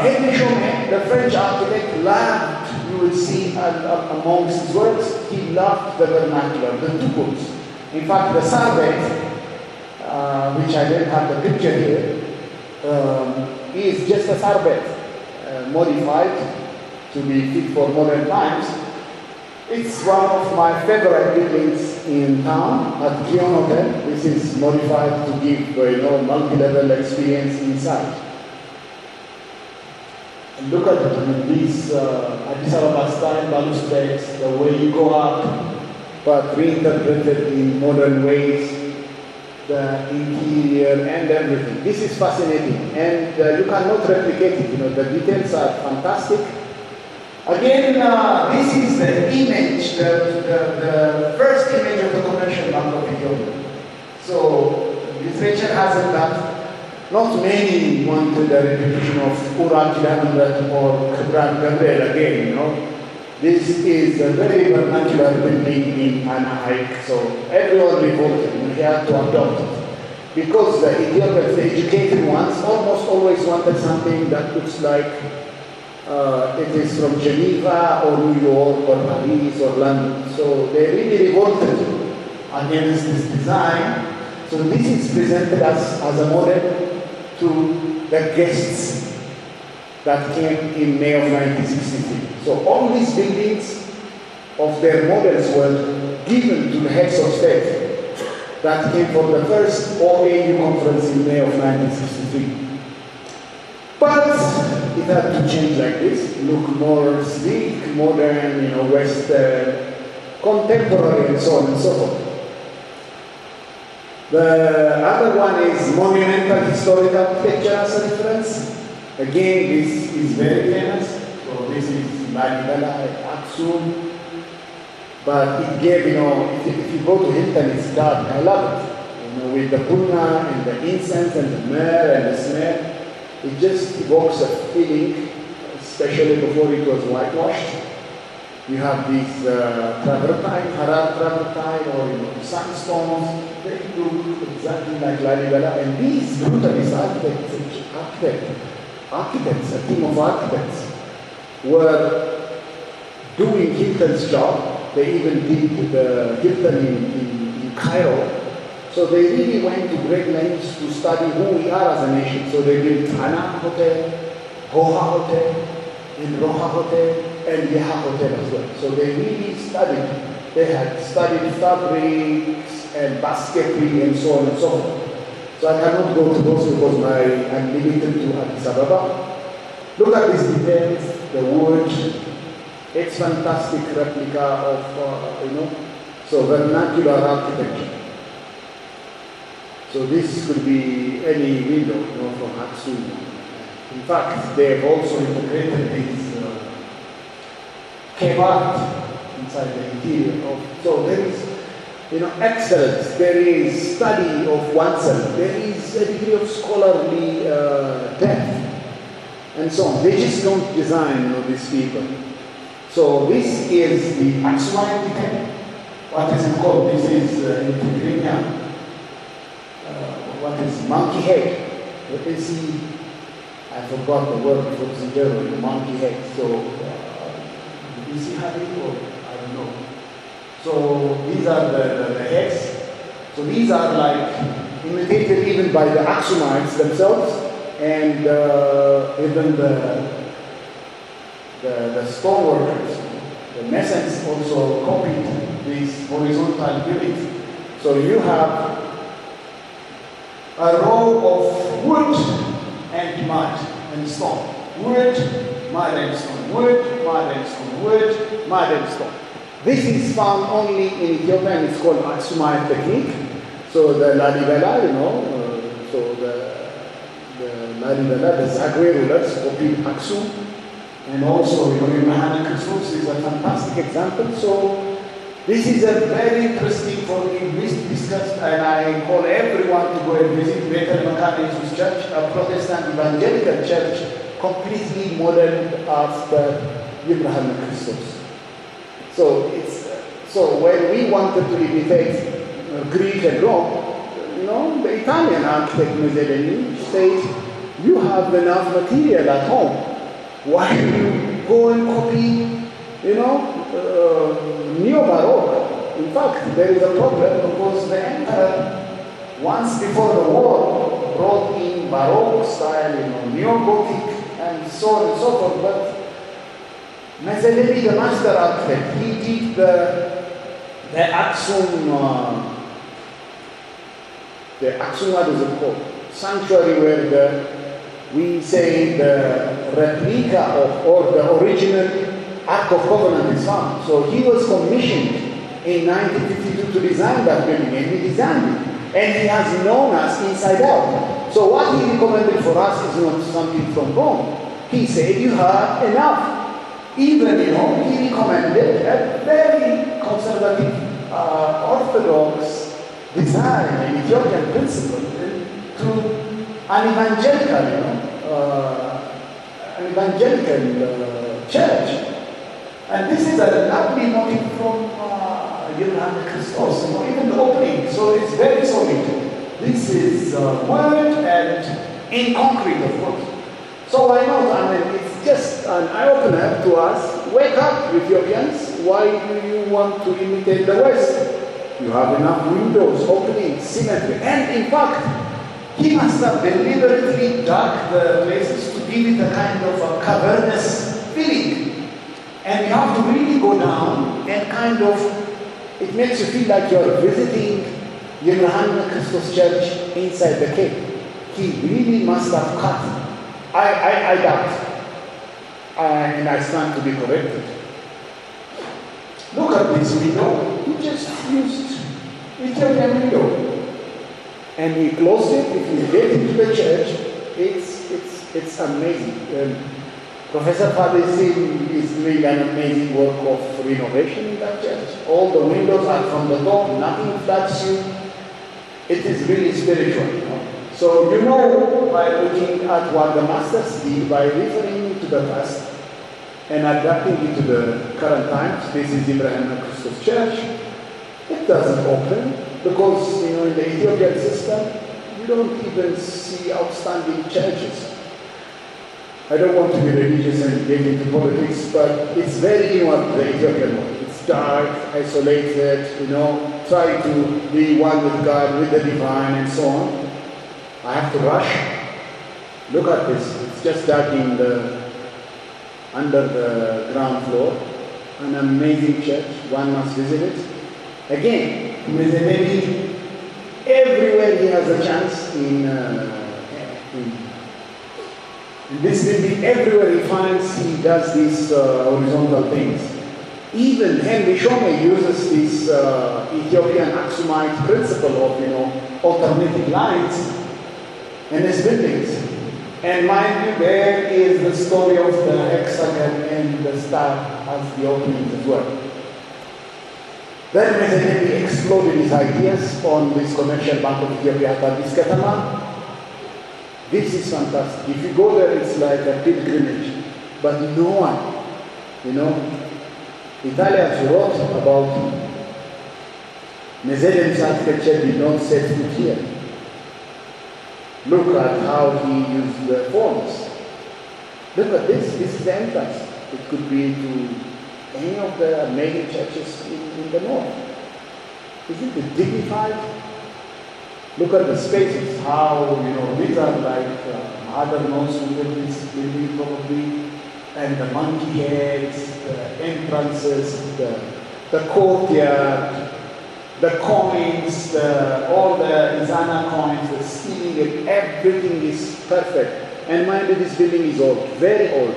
Henry Chaumet, the French architect, loved, you will see amongst his works, he loved the vernacular, the tupuls. In fact, the sarbet, which I don't have the picture here, is just a sarbet, modified to be fit for modern times. It's one of my favorite buildings in town at Gion Hotel. This is modified to give, multi-level experience inside. And look at these Addis Ababa style balustrades, the way you go up, but reinterpreted in modern ways, the interior and everything. This is fascinating, and you cannot replicate it. The details are fantastic. Again, this is the image, the first image of the commercial bank of Ethiopia. So, literature hasn't that. Not many wanted the reputation of Urak Hamlet or Kibran Gabriel again, This is a very vernacular building in Anahaik, so everyone revolted and he had to adopt it. Because the Ethiopians, the educated ones, almost always wanted something that looks like it is from Geneva or New York or Paris or London. So they really revolted against this design. So this is presented as a model to the guests that came in May of 1963. So all these buildings of their models were given to the heads of state that came for the first OAU conference in May of 1963. But it had to change like this, look more sleek, modern, Western, contemporary, and so on and so forth. The other one is monumental historical architecture as a reference. Again, this is very famous. So this is Lalibela at Aksum. But it gave, if you go to Hilton, it's dark. I love it. With the punna and the incense and the myrrh and the smell. It just evokes a feeling, especially before it was whitewashed. You have these travertine, Harar travertine, or sandstones. They look exactly like Lalibela. And these brutalist architects, a team of architects, were doing Hilton's job. They even did the Hilton in Cairo. So they really went to great lengths to study who we are as a nation. So they built Hana Hotel, Hoha Hotel, and Roha Hotel, and Yeha Hotel as well. So they really studied. They had studied fabrics and basketry and so on and so forth. So I cannot go to those because I'm limited to Addis Ababa. Look at these details, the wood. It's fantastic replica of, so vernacular architecture. So this could be any window, from Aksum. In fact, they have also integrated these cave art inside the interior. So there is, excellence. There is study of oneself. There is a degree of scholarly depth, and so on. They just don't design, these people. So this is the Aksumite detail. What is it called? This is in Tigrinya. What is monkey head? What is he? I forgot the word before it's in German, monkey head. So, is he having or I don't know. So these are the heads. So these are like imitated even by the Aksumites themselves, and even the stoneworkers, the masons also copied these horizontal buildings. So you have a row of wood and mud and stone. Wood, mud and stone. Wood, mud and stone. Wood, mud and stone. This is found only in Ethiopia, and it's called Aksumite technique. So the Lalibela, so Lalibela, the Zagwe rulers copied Aksum, and also Yohanna Christos is a fantastic example. So this is a very interesting for me. We discussed, and I call everyone to go and visit Bethel Makonnen Church, a Protestant evangelical church, completely modeled after Yohanna Christos. So when we wanted to imitate Greece and Rome, the Italian architect Mazzellini said, "You have enough material at home. Why do you go and copy, neo-Baroque?" In fact, there is a problem because the emperor, once before the war, brought in Baroque style, neo-Gothic, and so on and so forth. But Mazzellini, the master architect, he did the Aksum, what is it called? Sanctuary, where we say the replica of, or the original Ark of Covenant is found. So he was commissioned in 1952 to design that building, and he designed it. And he has known us inside out. So what he recommended for us is not something from Rome. He said, "You have enough." Even, he recommended a very conservative, orthodox design, an Ethiopian principle, to an evangelical church. And this is a lovely motif from Yohanna Christos, even the opening. So it's very solid. This is word and in concrete, of course. So why not? It's just an eye-opener to us. Wake up, Ethiopians. Why do you want to imitate the West? You have enough windows, openings, symmetry. And in fact, he must have deliberately dug the places to give it a kind of a cavernous feeling. And you have to really go down and it makes you feel like you're visiting Yohanna Christos Church inside the cave. He really must have cut. I doubt. And I stand to be corrected. Look at this window. He just used Ethiopian window. And he closed it. If you get into the church, it's amazing. Professor Fasil is doing an amazing work of renovation in that church. All the windows are from the top, nothing floods you. It is really spiritual. So by looking at what the masters did, by referring to the past and adapting it to the current times, this is Yohanna Christos Church. It doesn't open because in the Ethiopian system, you don't even see outstanding churches. I don't want to be religious and get into politics, but it's very inward, the Ethiopian one. It's dark, isolated, try to be one with God, with the divine, and so on. I have to rush. Look at this. It's just dug under the ground floor. An amazing church. One must visit it. Again, maybe everywhere he has a chance in this building, everywhere he finds, he does these horizontal things. Even Henry Shome uses this Ethiopian Aksumite principle of, alternating lines in his buildings. And mind you, there is the story of the hexagon and the star as the openings as well. Then Mazzellini exploded his ideas on this commercial bank of Ethiopia at Addis Ababa. This is fantastic. If you go there, it's like a pilgrimage. But no one, Italians wrote about Mazzellini's architecture did not set foot here. Look at how he used the forms. Look at this. This is the entrance. It could be to any of the major churches in the north. Isn't it dignified? Look at the spaces, how, these are like other monks who built this building probably, and the monkey heads, the entrances, the courtyard, the coins, all the Izana coins, the ceiling, everything is perfect. And mind you, this building is old, very old,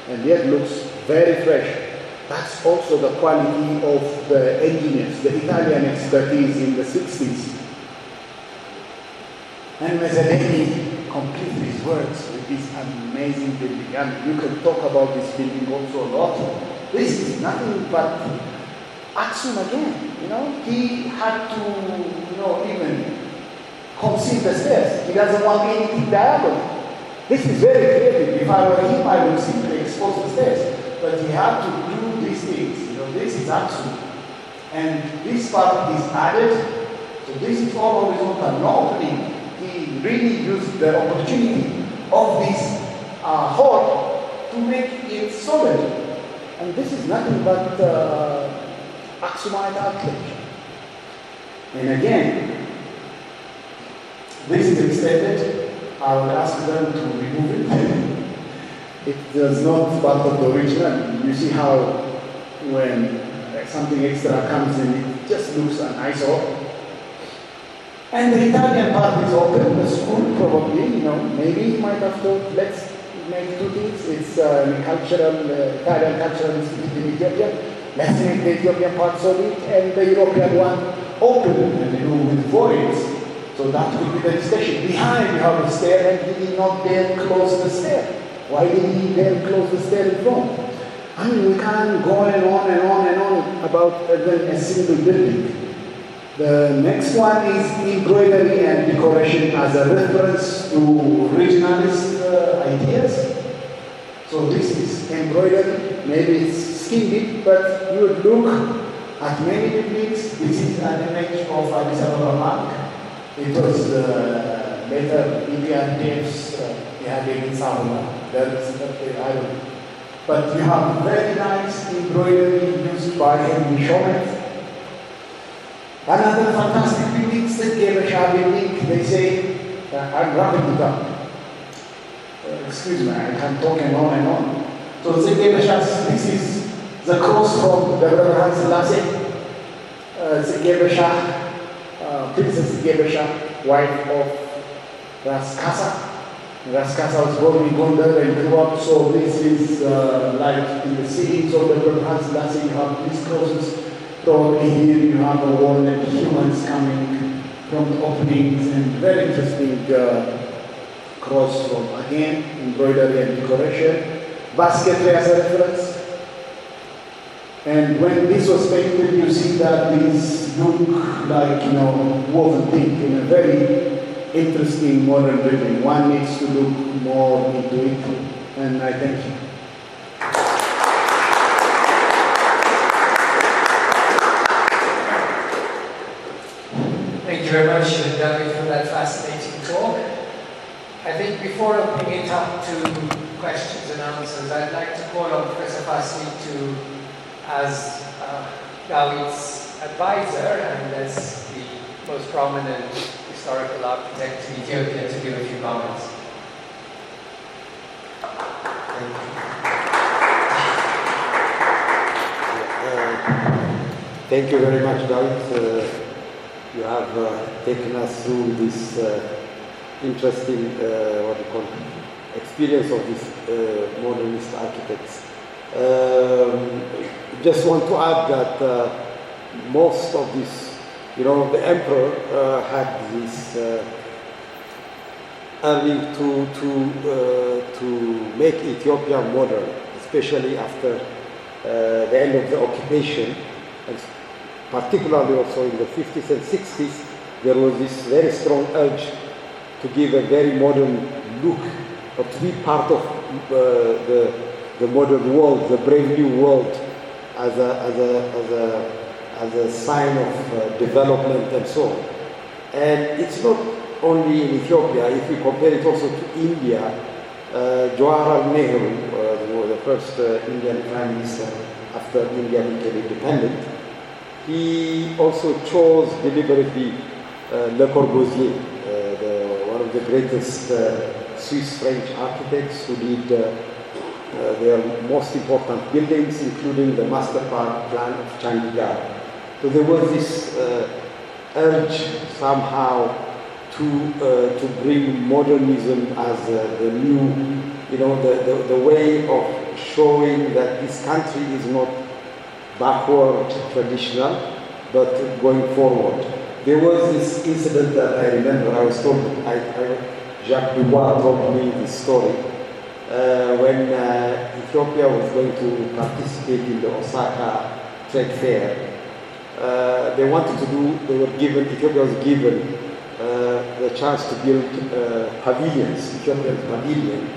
and yet looks very fresh. That's also the quality of the engineers, the Italian expertise in the 60s. And Mazzellini complete his words with this amazing building. And you can talk about this building also a lot. This is nothing but Aksum again. He had to, even conceal the stairs. He doesn't want anything diagonal. This is very creative. If I were him, I would simply expose the stairs. But he had to do these things. This is Aksum. And this part is added. So this is all horizontal, no opening. He really used the opportunity of this hall to make it solid. And this is nothing but Aksumite architecture. And again, this is extended. I would ask them to remove it. It does not part of the original. You see how when something extra comes in, it just looks an eyesore. And the Italian part is open, the school probably, maybe he might have thought, let's make two things. It's Italian cultural institute in Ethiopia. Let's make the Ethiopian part solid and the European one open and with voids. So that would be the discussion. Behind you have the stair, and he did not dare close the stair. Why did he dare close the stair in front? I mean, we can go on and on and on and on about a single building. The next one is embroidery and decoration as a reference to regionalist ideas. So this is embroidery, maybe it's skin deep, but you would look at many buildings. This is an image of Addis Ababa Bank. It was later Indian tapes they had in Savala. There is I don't know. But you have very nice embroidery used by Henry Shomet. Another fantastic building, the building, they say, I'm wrapping it up. Excuse me, I can talk and on. So this is the cross from the Brother Selassie. Princess Gebesha, wife of Ras Kasa. Ras Kasa was born in Gondar and grew up, so this is like in the scenes of the Brother Selassie, you have these crosses. Probably here you have a wall and humans coming from the openings and very interesting cross from, again, embroidery and decoration. Basketry as a reference. And when this was painted, you see that these look like, woven thing in a very interesting modern building. One needs to look more into it, and I thank you. Thank you very much, Dawit, for that fascinating talk. I think before opening it up to questions and answers, I'd like to call on Professor Fasil to, as Dawit's advisor and as the most prominent historical architect in Ethiopia, to give a few comments. Thank you. Thank you very much, Dawit. You have taken us through this interesting, experience of these modernist architects. Just want to add that most of this, the emperor had this urging to make Ethiopia modern, especially after the end of the occupation, and particularly also in the 50s and 60s, there was this very strong urge to give a very modern look, or to be part of the modern world, the brave new world, as a sign of development and so on. And it's not only in Ethiopia. If we compare it also to India, Jawaharlal Nehru, the first Indian Prime Minister after India became independent, he also chose deliberately Le Corbusier, one of the greatest Swiss-French architects who did their most important buildings, including the master plan of Chandigarh. So there was this urge somehow to bring modernism as the new, the way of showing that this country is not backward, traditional, but going forward. There was this incident that I remember. I was told, Jacques Dubois told me this story. When Ethiopia was going to participate in the Osaka Trade Fair, they wanted to do, Ethiopia was given the chance to build pavilions, Ethiopian pavilion,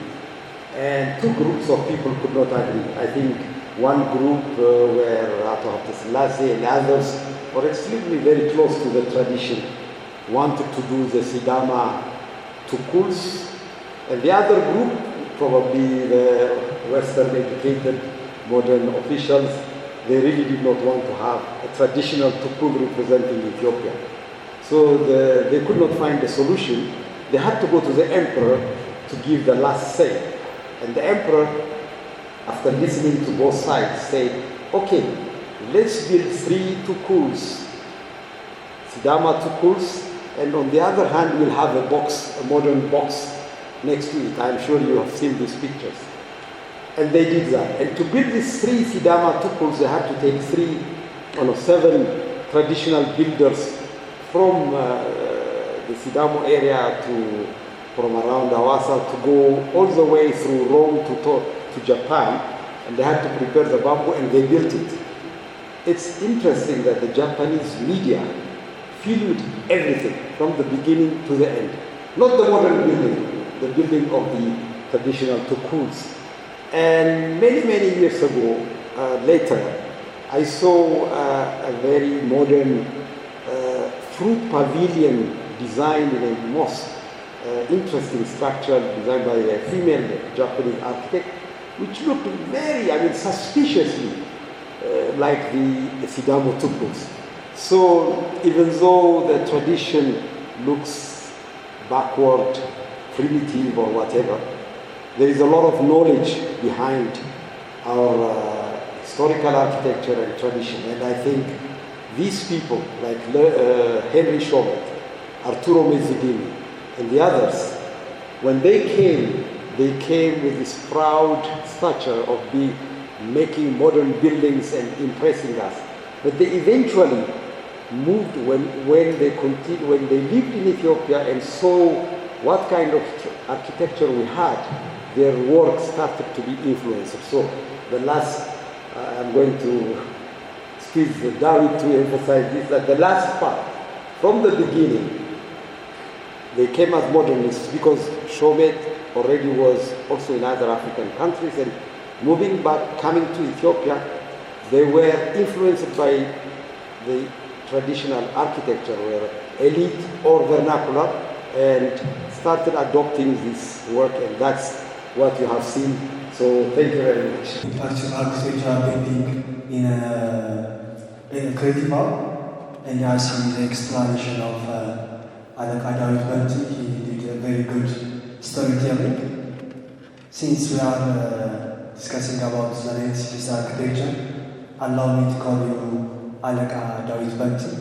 and two groups of people could not agree. I think one group were Haile Selassie and others were extremely very close to the tradition, wanted to do the Sidama Tukuls, and the other group, probably the Western educated modern officials, they really did not want to have a traditional Tukul representing Ethiopia. So they could not find a solution. They had to go to the emperor to give the last say. And the emperor, after listening to both sides, said, okay, let's build 3 Tukuls, Sidama Tukuls, and on the other hand, we'll have a box, a modern box next to it. I'm sure you have seen these pictures. And they did that. And to build these 3 Sidama Tukuls, they had to take 7 traditional builders from the Sidamo area from around Awasa to go all the way through Rome to Japan. And they had to prepare the bamboo and they built it. It's interesting that the Japanese media filmed everything from the beginning to the end. Not the modern building, the building of the traditional tukuls. And many, many years ago, later, I saw a very modern fruit pavilion designed in a most interesting structure designed by a female Japanese architect, which looked very, suspiciously like the Sidamo tukuls. So even though the tradition looks backward, primitive or whatever, there is a lot of knowledge behind our historical architecture and tradition. And I think these people, like Henry Chaumet, Arturo Mezzidini, and the others, when they came with this proud stature of making modern buildings and impressing us. But they eventually moved when they lived in Ethiopia and saw what kind of architecture we had, their work started to be influenced. So the last, I'm going to squeeze Dawit to emphasize this, that the last part, from the beginning, they came as modernists because Chaumet already was also in other African countries, and moving back, coming to Ethiopia, they were influenced by the traditional architecture, where elite or vernacular, and started adopting this work, and that's what you have seen. So thank you very much. Architecture painting in a creative art, and I see the explanation of Dawit Benti. He did a very good storytelling. Since we are discussing about the 1960s architecture, allow me to call you Dawit Benti.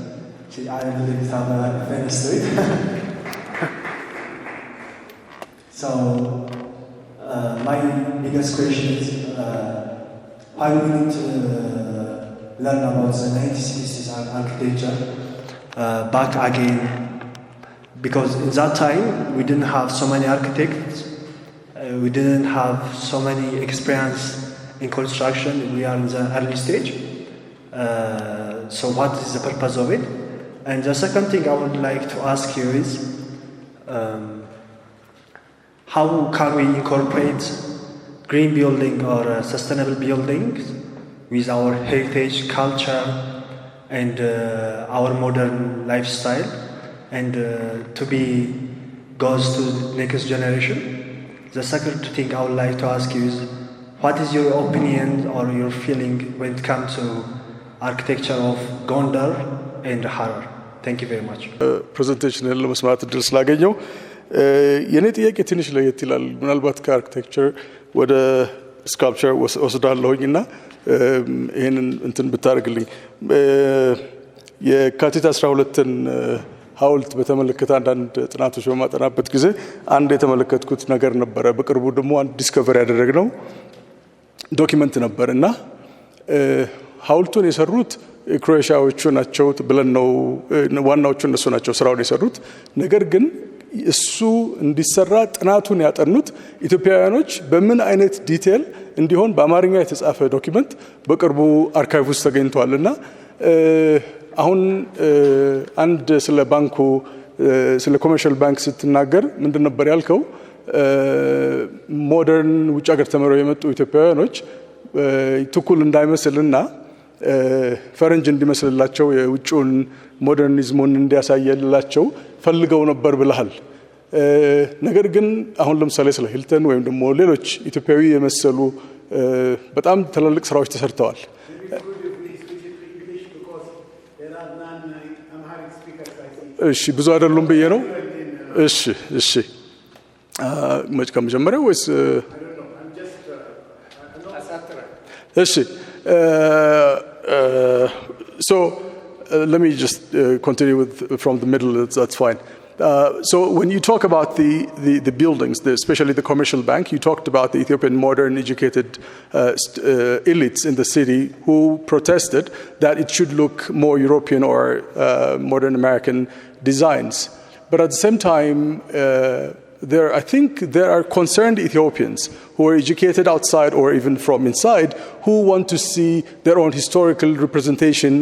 I believe it's a famous street. So, my biggest question is, why we need to learn about the 1960s architecture back again? Because in that time, we didn't have so many architects, we didn't have so many experience in construction, we are in the early stage. So what is the purpose of it? And the second thing I would like to ask you is, how can we incorporate green building or sustainable buildings with our heritage, culture, and our modern lifestyle, and to be goes to the next generation? The second thing I would like to ask you is, what is your opinion or your feeling when it comes to architecture of Gondar and Harar? Thank you very much. Presentation ለመስማት እድል ስላገኘው የኔ ጥያቄ ትንሽ ለየት ይላል። ምናልባት ከአርኪቴክቸር ወደ ስካልፕቸር ወስዳለሁኝና ይሄንን እንትን ብታርግልኝ የካቲት 12ን ሐውልት በተመለከተ አንዳንድ ጥናቶች በማጠናበት ጊዜ አንድ የተመለከትኩት ነገር ነበር። በቅርቡ ደግሞ አንድ ዲስከቨሪ ያደረግነው ዶክመንት ነበርና ሐውልቱን የሰሩት ክሮኤሺያዎቹ ናቸው ብለን ነው ዋናዎቹ እነሱ ናቸው ስራውን የሰሩት። ነገር ግን እሱ እንዲሰራ ጥናቱን ያጠኑት ኢትዮጵያውያኖች በምን አይነት ዲቴል እንዲሆን በአማርኛ የተጻፈ ዶክመንት በቅርቡ አርካይቭ ውስጥ ተገኝቷልና አሁን አንድ ስለ ባንኩ ስለ ኮመርሻል ባንክ ስትናገር ምንድን ነበር ያልከው ሞደርን ውጭ ሀገር ተመረው የመጡ ኢትዮጵያውያኖች ትኩል እንዳይመስልና ፈረንጅ እንዲመስልላቸው የውጭውን ሞደርኒዝሙን እንዲያሳየላቸው ፈልገው ነበር ብለሃል ነገር ግን አሁን ለምሳሌ ስለ ሂልተን ወይም ደግሞ ሌሎች ኢትዮጵያዊ የመሰሉ በጣም ትላልቅ ስራዎች ተሰርተዋል እሺ ብዙ አይደሉም ብዬ ነው እሺ ከመጀመሪያው ወይስ እሺ so let me just continue from the middle that's fine so when you talk about the buildings especially the commercial bank you talked about the Ethiopian modern educated elites in the city who protested that it should look more European or modern American designs but at the same time I think there are concerned Ethiopians who are educated outside or even from inside who want to see their own historical representation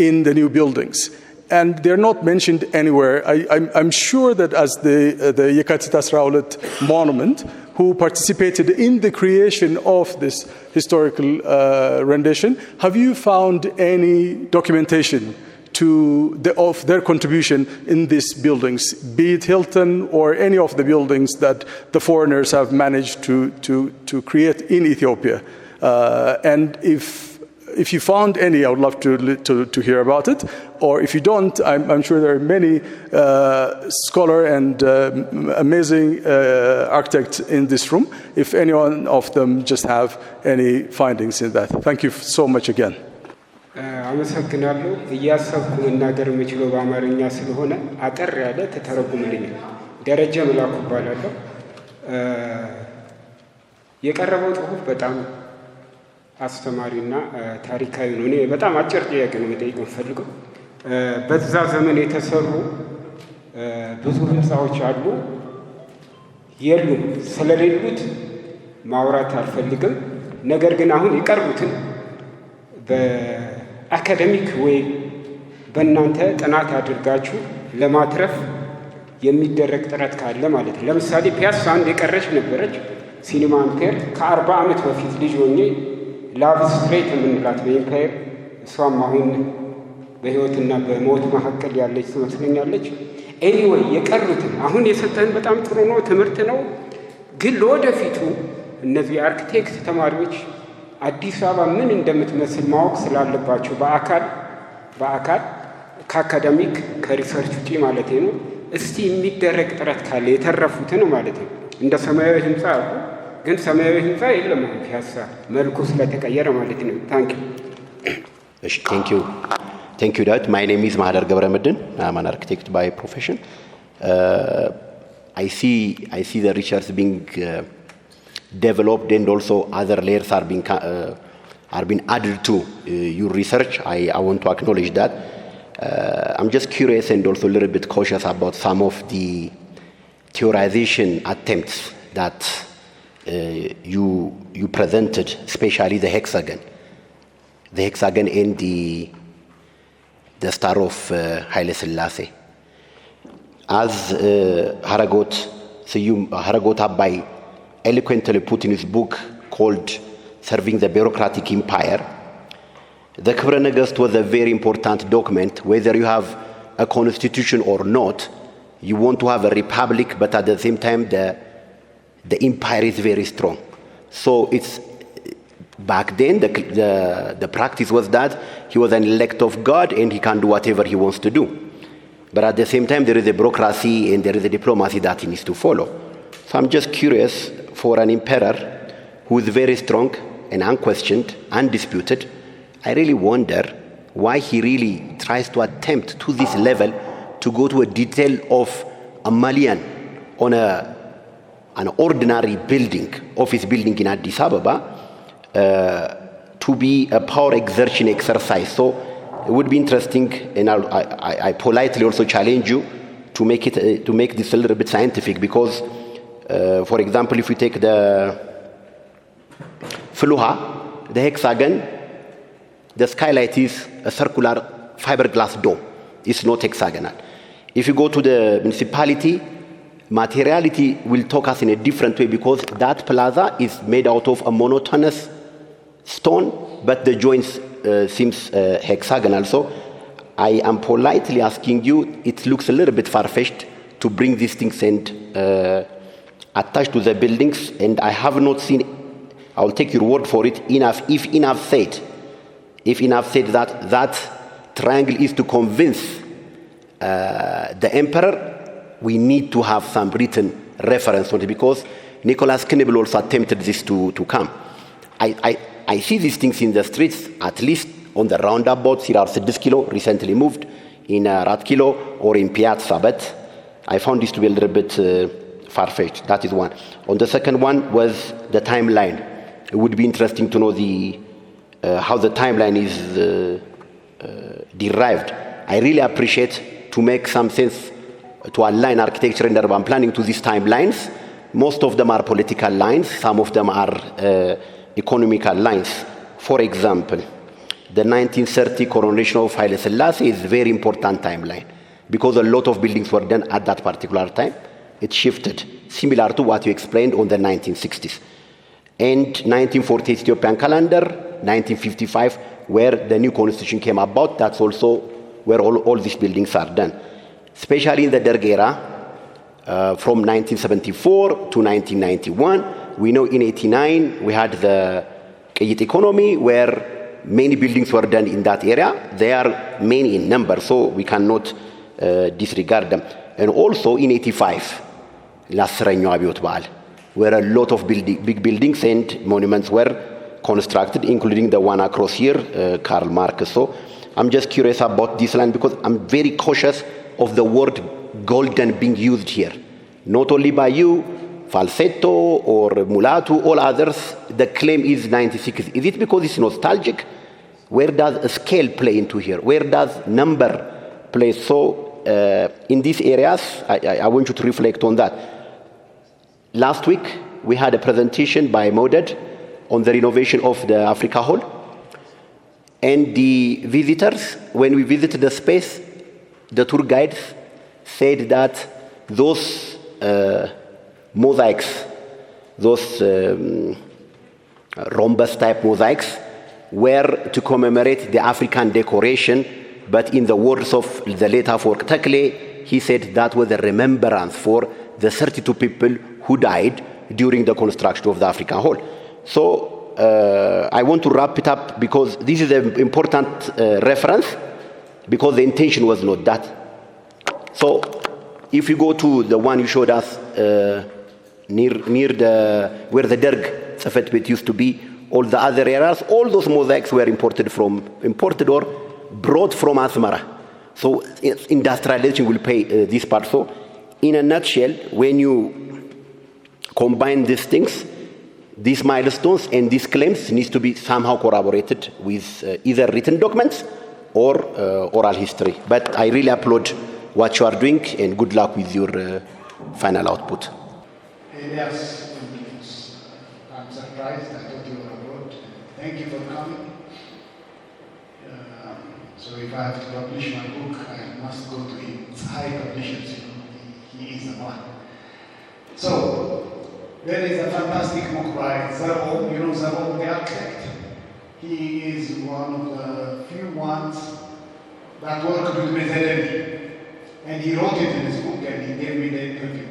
in the new buildings. And they're not mentioned anywhere. I'm sure that as the Yekatit Asraulet monument, who participated in the creation of this historical rendition, have you found any documentation of their contribution in these buildings, be it Hilton or any of the buildings that the foreigners have managed to create in Ethiopia? And if you found any, I would love to hear about it. Or if you don't, I'm sure there are many scholar and amazing architects in this room. If any one of them just have any findings in that. Thank you so much again. አመሰግናለሁ እያሰብኩ መናገር የምችለው በአማርኛ ስለሆነ አጠር ያለ ተተረጉምልኝ ደረጃ መላኩ ባላለው የቀረበው ጽሁፍ በጣም አስተማሪና ታሪካዊ ነው እኔ በጣም አጭር ጥያቄ ነው መጠየቅ ፈልገው በዛ ዘመን የተሰሩ ብዙ ህንጻዎች አሉ የሉም ስለሌሉት ማውራት አልፈልግም ነገር ግን አሁን ይቀርቡትን በአካዳሚክ ወይ በእናንተ ጥናት አድርጋችሁ ለማትረፍ የሚደረግ ጥረት ካለ ማለት ነው ለምሳሌ ፒያሳ አንድ የቀረች ነበረች ሲኒማ አምፔር ከ40 ዓመት በፊት ልጅ ሆኜ ላቭ ስትሬት የምንላት በኢምፓየር እሷም አሁን በህይወትና በሞት መካከል ያለች ትመስለኛለች ኤኒዌይ የቀሩትን አሁን የሰጠን በጣም ጥሩ ነው ትምህርት ነው ግን ለወደፊቱ እነዚህ አርኪቴክት ተማሪዎች አዲስ አበባ ምን እንደምትመስል ማወቅ ስላለባቸው በአካል ከአካዳሚክ ከሪሰርች ውጪ ማለት ነው እስቲ የሚደረግ ጥረት ካለ የተረፉትን ማለት ነው እንደ ሰማያዊ ህንጻ አሉ ግን ሰማያዊ ህንጻ የለም ፒያሳ መልኩ ስለተቀየረ ማለት ነው Thank you Dawit. My name is Mahadar Gabrameddin. I'm an architect by profession. I see the research being developed and also other layers are being added to your research. I want to acknowledge that. I'm just curious and also a little bit cautious about some of the theorization attempts that you presented, especially the hexagon and the star of Haile Selassie. As Haragot Abai eloquently put in his book called Serving the Bureaucratic Empire, the Kibra Negast was a very important document. Whether you have a constitution or not, you want to have a republic, but at the same time the empire is very strong. So it's back then the practice was that he was an elect of God and he can do whatever he wants to do. But at the same time there is a bureaucracy and there is a diplomacy that he needs to follow. So I'm just curious, for an emperor who is very strong and unquestioned, undisputed, I really wonder why he really tries to attempt to this level to go to a detail of a Malian on an ordinary building, office building in Addis Ababa, to be a power exertion exercise. So it would be interesting, and I politely also challenge you to make this a little bit scientific, because, for example, if we take the Fluha, the hexagon, the skylight is a circular fiberglass dome. It's not hexagonal. If you go to the municipality, materiality will talk us in a different way, because that plaza is made out of a monotonous stone, but the joints seems hexagonal. So I am politely asking you, it looks a little bit far-fetched to bring these things and attach to the buildings, and I have not seen, I'll take your word for it, if enough said that that triangle is to convince the emperor, we need to have some written reference on it, because Nicholas Knebel also attempted this to come. I see these things in the streets, at least on the roundabouts. Here are 6 kilo, recently moved, in Rat Kilo or in Piazza, but I found this to be a little bit far-fetched. That is one. On the second one was the timeline. It would be interesting to know how the timeline is derived. I really appreciate to make some sense, to align architecture and urban planning to these timelines. Most of them are political lines, some of them are economical lines. For example, the 1930 coronation of Haile Selassie is a very important timeline, because a lot of buildings were done at that particular time. It shifted, similar to what you explained on the 1960s. And 1948 Ethiopian calendar, 1955, where the new constitution came about, that's also where all these buildings are done. Especially in the Derg era, from 1974 to 1991, we know in 89 we had the Qiyit economy, where many buildings were done in that area. They are many in number, so we cannot disregard them. And also in 85, l'Asreño Abiot Baal, where a lot of big buildings and monuments were constructed, including the one across here, Karl Marx. So I'm just curious about this land, because I'm very cautious of the word golden being used here. Not only by you, Falsetto or Mulatu, all others, the claim is 96. Is it because it's nostalgic? Where does a scale play into here? Where does number play? So in these areas, I want you to reflect on that. Last week, we had a presentation by Moded on the renovation of the Africa Hall. And the visitors, when we visited the space, the tour guides said that those mosaics, those rhombus-type mosaics, were to commemorate the African decoration, but in the words of the late Afwork Tekle, he said that was a remembrance for the 32 people who died during the construction of the African Hall. So I want to wrap it up, because this is an important reference, because the intention was not that. So if you go to the one you showed us near where the Derg Safet Beit used to be, all the other areas, all those mosaics were imported or brought from Asmara. So industrialization will pay this part. So in a nutshell, when you combine these things, these milestones and these claims needs to be somehow corroborated with either written documents or oral history. But I really applaud what you are doing, and good luck with your final output. Yes, I'm surprised. I thought you were abroad. Thank you for coming. So if I have to publish my book, I must go to him. It's high publishers, he is the one. So there is a fantastic book by Zarbo. You know Zarbo, the architect? He is one of the few ones that worked with Mezelebi. And he wrote it in his book, and he gave me the interview.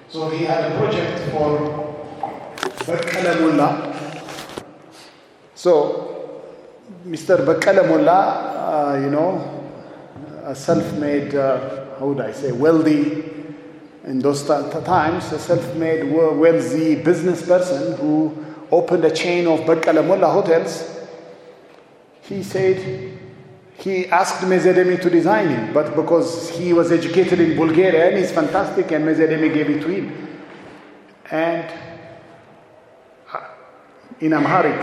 So he had a project for Bakkala Mullah. So Mr. Bakkala Mullah, a self-made, how would I say, wealthy, in those times, a self-made, wealthy business person who opened a chain of Bakkala Mullah hotels. He said, he asked Mezedemi to design it, but because he was educated in Bulgaria and he's fantastic, and Mezedemi gave it to him. And in Amharic,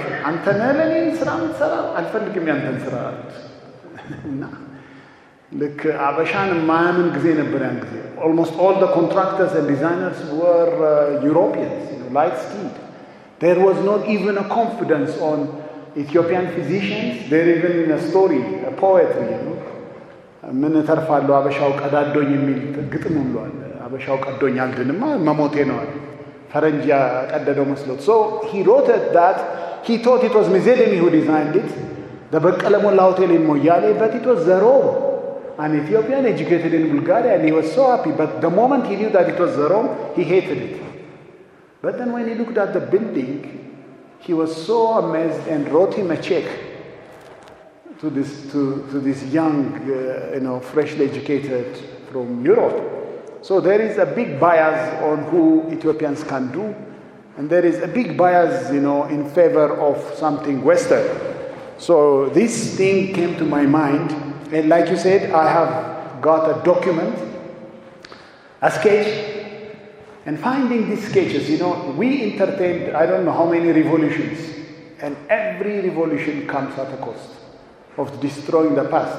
ልክ አበሻን ማያምን ጊዜ ነበር ያን ጊዜ almost all the contractors and designers were Europeans, light skinned. There was not even a confidence on Ethiopian physicians. There even a story, a poetry, ምን ተርፋለሁ አበሻው ቀዳዶኝ የሚል ግጥም ሁሉ አለ። አበሻው ቀዶኝ አልድንማ መሞቴ ነው አለ። ፈረንጅ ቀደደው መስሎት. So he wrote that he thought it was Mizedemi who designed it. The በቀለ ሞላ hotel in Moyale, but it was Zerov, an Ethiopian educated in Bulgaria, and he was so happy. But the moment he knew that it was Zerov, he hated it. But then when he looked at the building, he was so amazed and wrote him a check to this young, freshly educated from Europe. So there is a big bias on who Ethiopians can do, and there is a big bias, in favor of something Western. So this thing came to my mind, and like you said, I have got a document, a sketch, and finding these sketches, we entertained I don't know how many revolutions, and every revolution comes at a cost of destroying the past.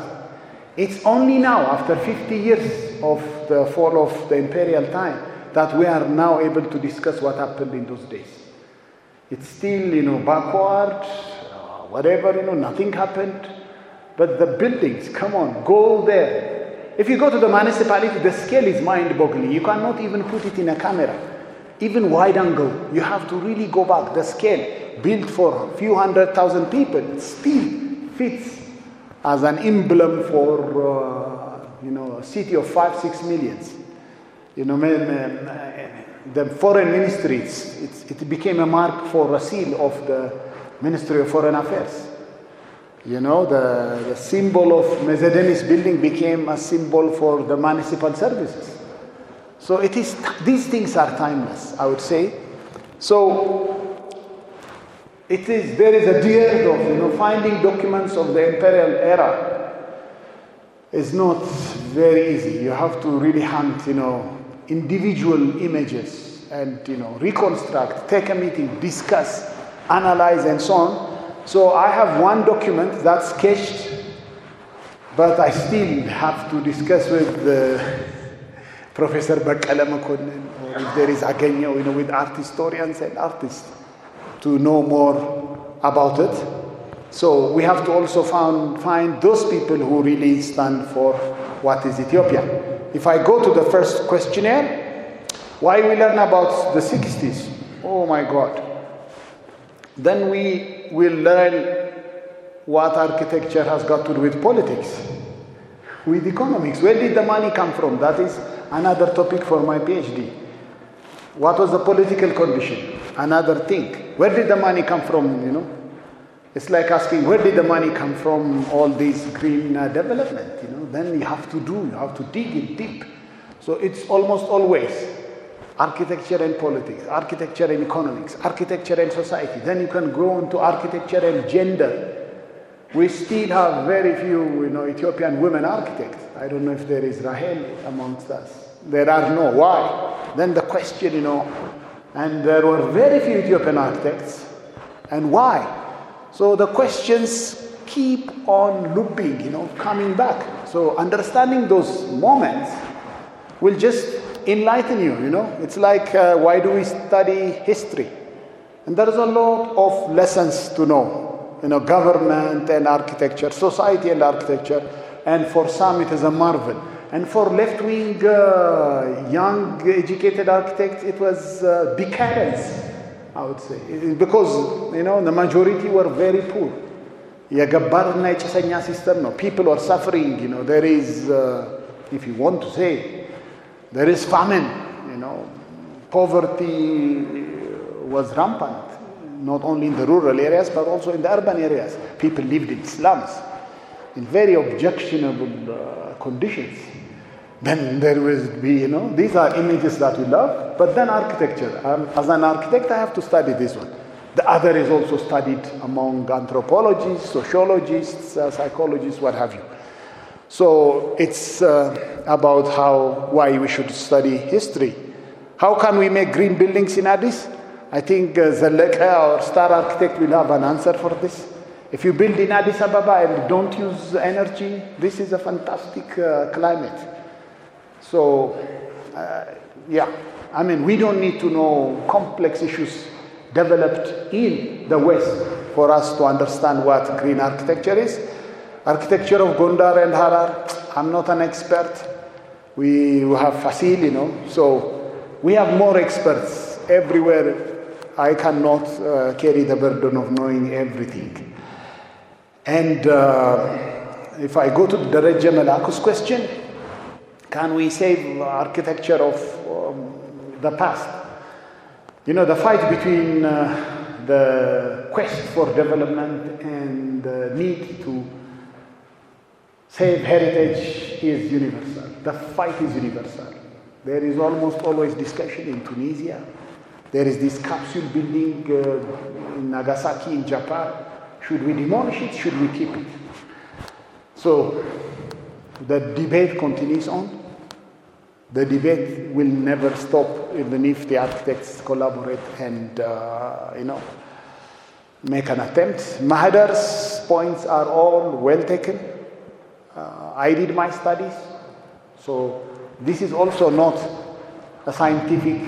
It's only now, after 50 years of the fall of the imperial time, that we are now able to discuss what happened in those days. It's still, backward, whatever, nothing happened. But the buildings, come on, go there. If you go to the municipality, the scale is mind-boggling. You cannot even put it in a camera. Even wide angle, you have to really go back. The scale, built for a few 100,000 people, still fits as an emblem for, a city of 5-6 millions. The foreign ministry, it became a mark for a seal of the Ministry of Foreign Affairs. The symbol of Mezedeni's building became a symbol for the municipal services. So these things are timeless, I would say. So there is a dearth of, finding documents of the imperial era is not very easy. You have to really hunt, individual images and, reconstruct, take a meeting, discuss, analyze, and so on. So I have one document that's sketched, but I still have to discuss with Professor Makonnen, or if there is Agenyo, with art historians and artists to know more about it. So we have to also find those people who really stand for what is Ethiopia. If I go to the first questionnaire, why we learn about the 60s? Oh my God. Then we will learn what architecture has got to do with politics, with economics. Where did the money come from? That is another topic for my PhD. What was the political condition? Another thing. Where did the money come from, It's like asking, where did the money come from, all this green development, Then you have to dig it deep. So it's almost always architecture and politics, architecture and economics, architecture and society. Then you can go into architecture and gender. We still have very few, Ethiopian women architects. I don't know if there is Rahel amongst us. There are no. Why? Then the question, and there were very few Ethiopian architects. And why? So the questions keep on looping, coming back. So understanding those moments will just enlighten you, It's like, why do we study history? And there is a lot of lessons to know, government and architecture, society and architecture. And for some, it is a marvel. And for left-wing, young, educated architects, it was decadence, I would say. Because, the majority were very poor. የገባርና የጭሰኛ ሲስተም ነው. People are suffering, there is, if you want to say, there is famine, poverty was rampant, not only in the rural areas, but also in the urban areas. People lived in slums, in very objectionable conditions. Then there will be, these are images that we love, but then architecture. As an architect, I have to study this one. The other is also studied among anthropologists, sociologists, psychologists, what have you. So it's about why we should study history. How can we make green buildings in Addis? I think Zaleka, our star architect, will have an answer for this. If you build in Addis Ababa and don't use energy, this is a fantastic climate. So, yeah, I mean, we don't need to know complex issues developed in the West for us to understand what green architecture is. Architecture of Gondar and Harar, I'm not an expert. We have Fasil, you know, so we have more experts everywhere. I cannot carry the burden of knowing everything. And if I go to Darajja Malaku's question, can we save architecture of the past? You know, the fight between the quest for development and the need to save heritage is universal. The fight is universal. There is almost always discussion in Tunisia. There is this capsule building in Nagasaki in Japan. Should we demolish it? Should we keep it? So the debate continues on. The debate will never stop even if the architects collaborate and, make an attempt. Mahadar's points are all well taken. I did my studies. So this is also not a scientific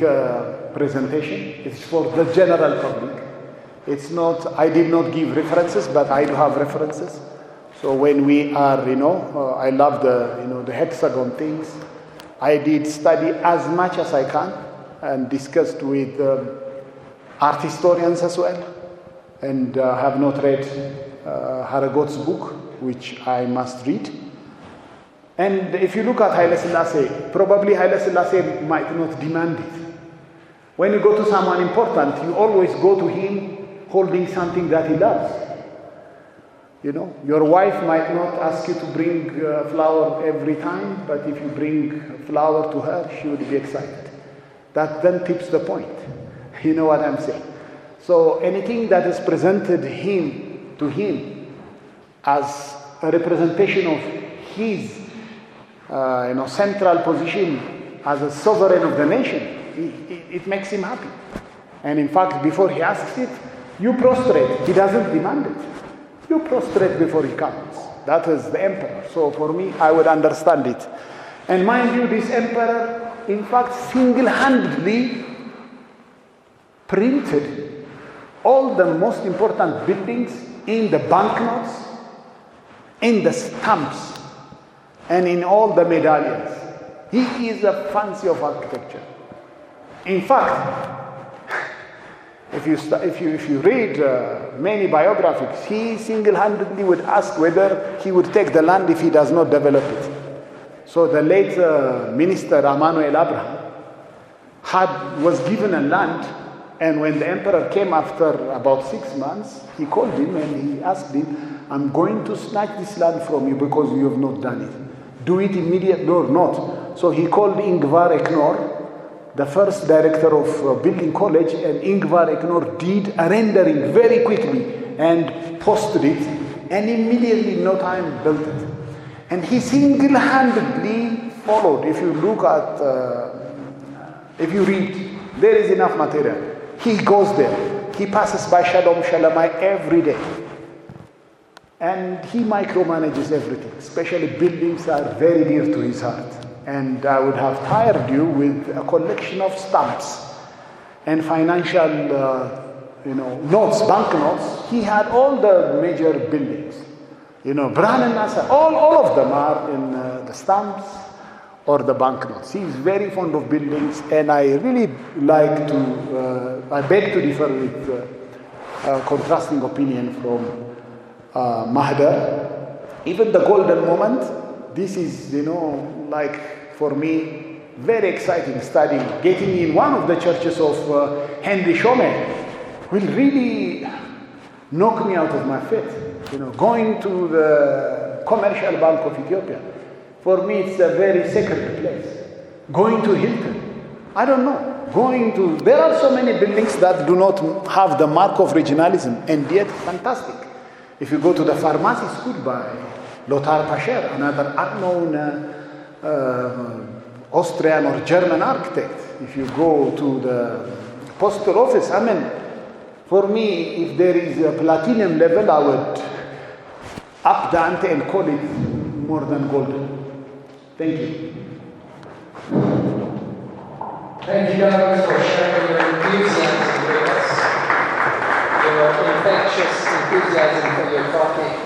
presentation. It's for the general public. It's not, I did not give references, but I do have references. So when we are, I love the hexagon things. I did study as much as I can and discussed with art historians as well. And have not read Haragot's book, which I must read. And if you look at Haile Selassie, probably Haile Selassie might not demand it. When you go to someone important, you always go to him holding something that he loves. You know, your wife might not ask you to bring flower every time, but if you bring flower to her, she would be excited. That then tips the point. You know what I'm saying? So anything that is presented to him as a representation of his central position as a sovereign of the nation, it makes him happy. And in fact, before he asks it, you prostrate. He doesn't demand it. You prostrate before he comes. That is the emperor. So for me, I would understand it. And mind you, this emperor, in fact, single-handedly printed all the most important buildings in the banknotes, in the stamps, and in all the medallions. He is a fancy of architecture. In fact, if you read many biographies, he single-handedly would ask whether he would take the land if he does not develop it. So the late minister Emmanuel Abraham was given a land, and when the emperor came after about 6 months, he called him and he asked him, "I'm going to snatch this land from you because you have not done it. Do it immediately or not." So he called Ingvar Eknor, the first director of building college, and Ingvar Eknor did a rendering very quickly and posted it, and immediately in no time built it. And he single-handedly followed. If you look at, if you read, there is enough material. He goes there. He passes by Shalom Shalamai every day. And he micromanages everything, especially buildings are very dear to his heart. And I would have tired you with a collection of stamps and financial, notes, banknotes. He had all the major buildings. Bran and Nasser, all of them are in the stamps or the banknotes. He is very fond of buildings, and I really like to, I beg to differ with a contrasting opinion from Mahdar. Even the golden moment, this is, for me, very exciting study. Getting in one of the churches of Henry Schomer will really knock me out of my feet. Going to the Commercial Bank of Ethiopia, for me it's a very sacred place. Going to Hilton, I don't know. There are so many buildings that do not have the mark of regionalism, and yet fantastic. If you go to the pharmacy school by Lothar Pascher, another unknown Austrian or German architect, if you go to the postal office, for me, if there is a platinum level, I would up the ante and call it more than golden. Thank you. Thank you, Dawit, for sharing your enthusiasm with us, your infectious enthusiasm for your topic.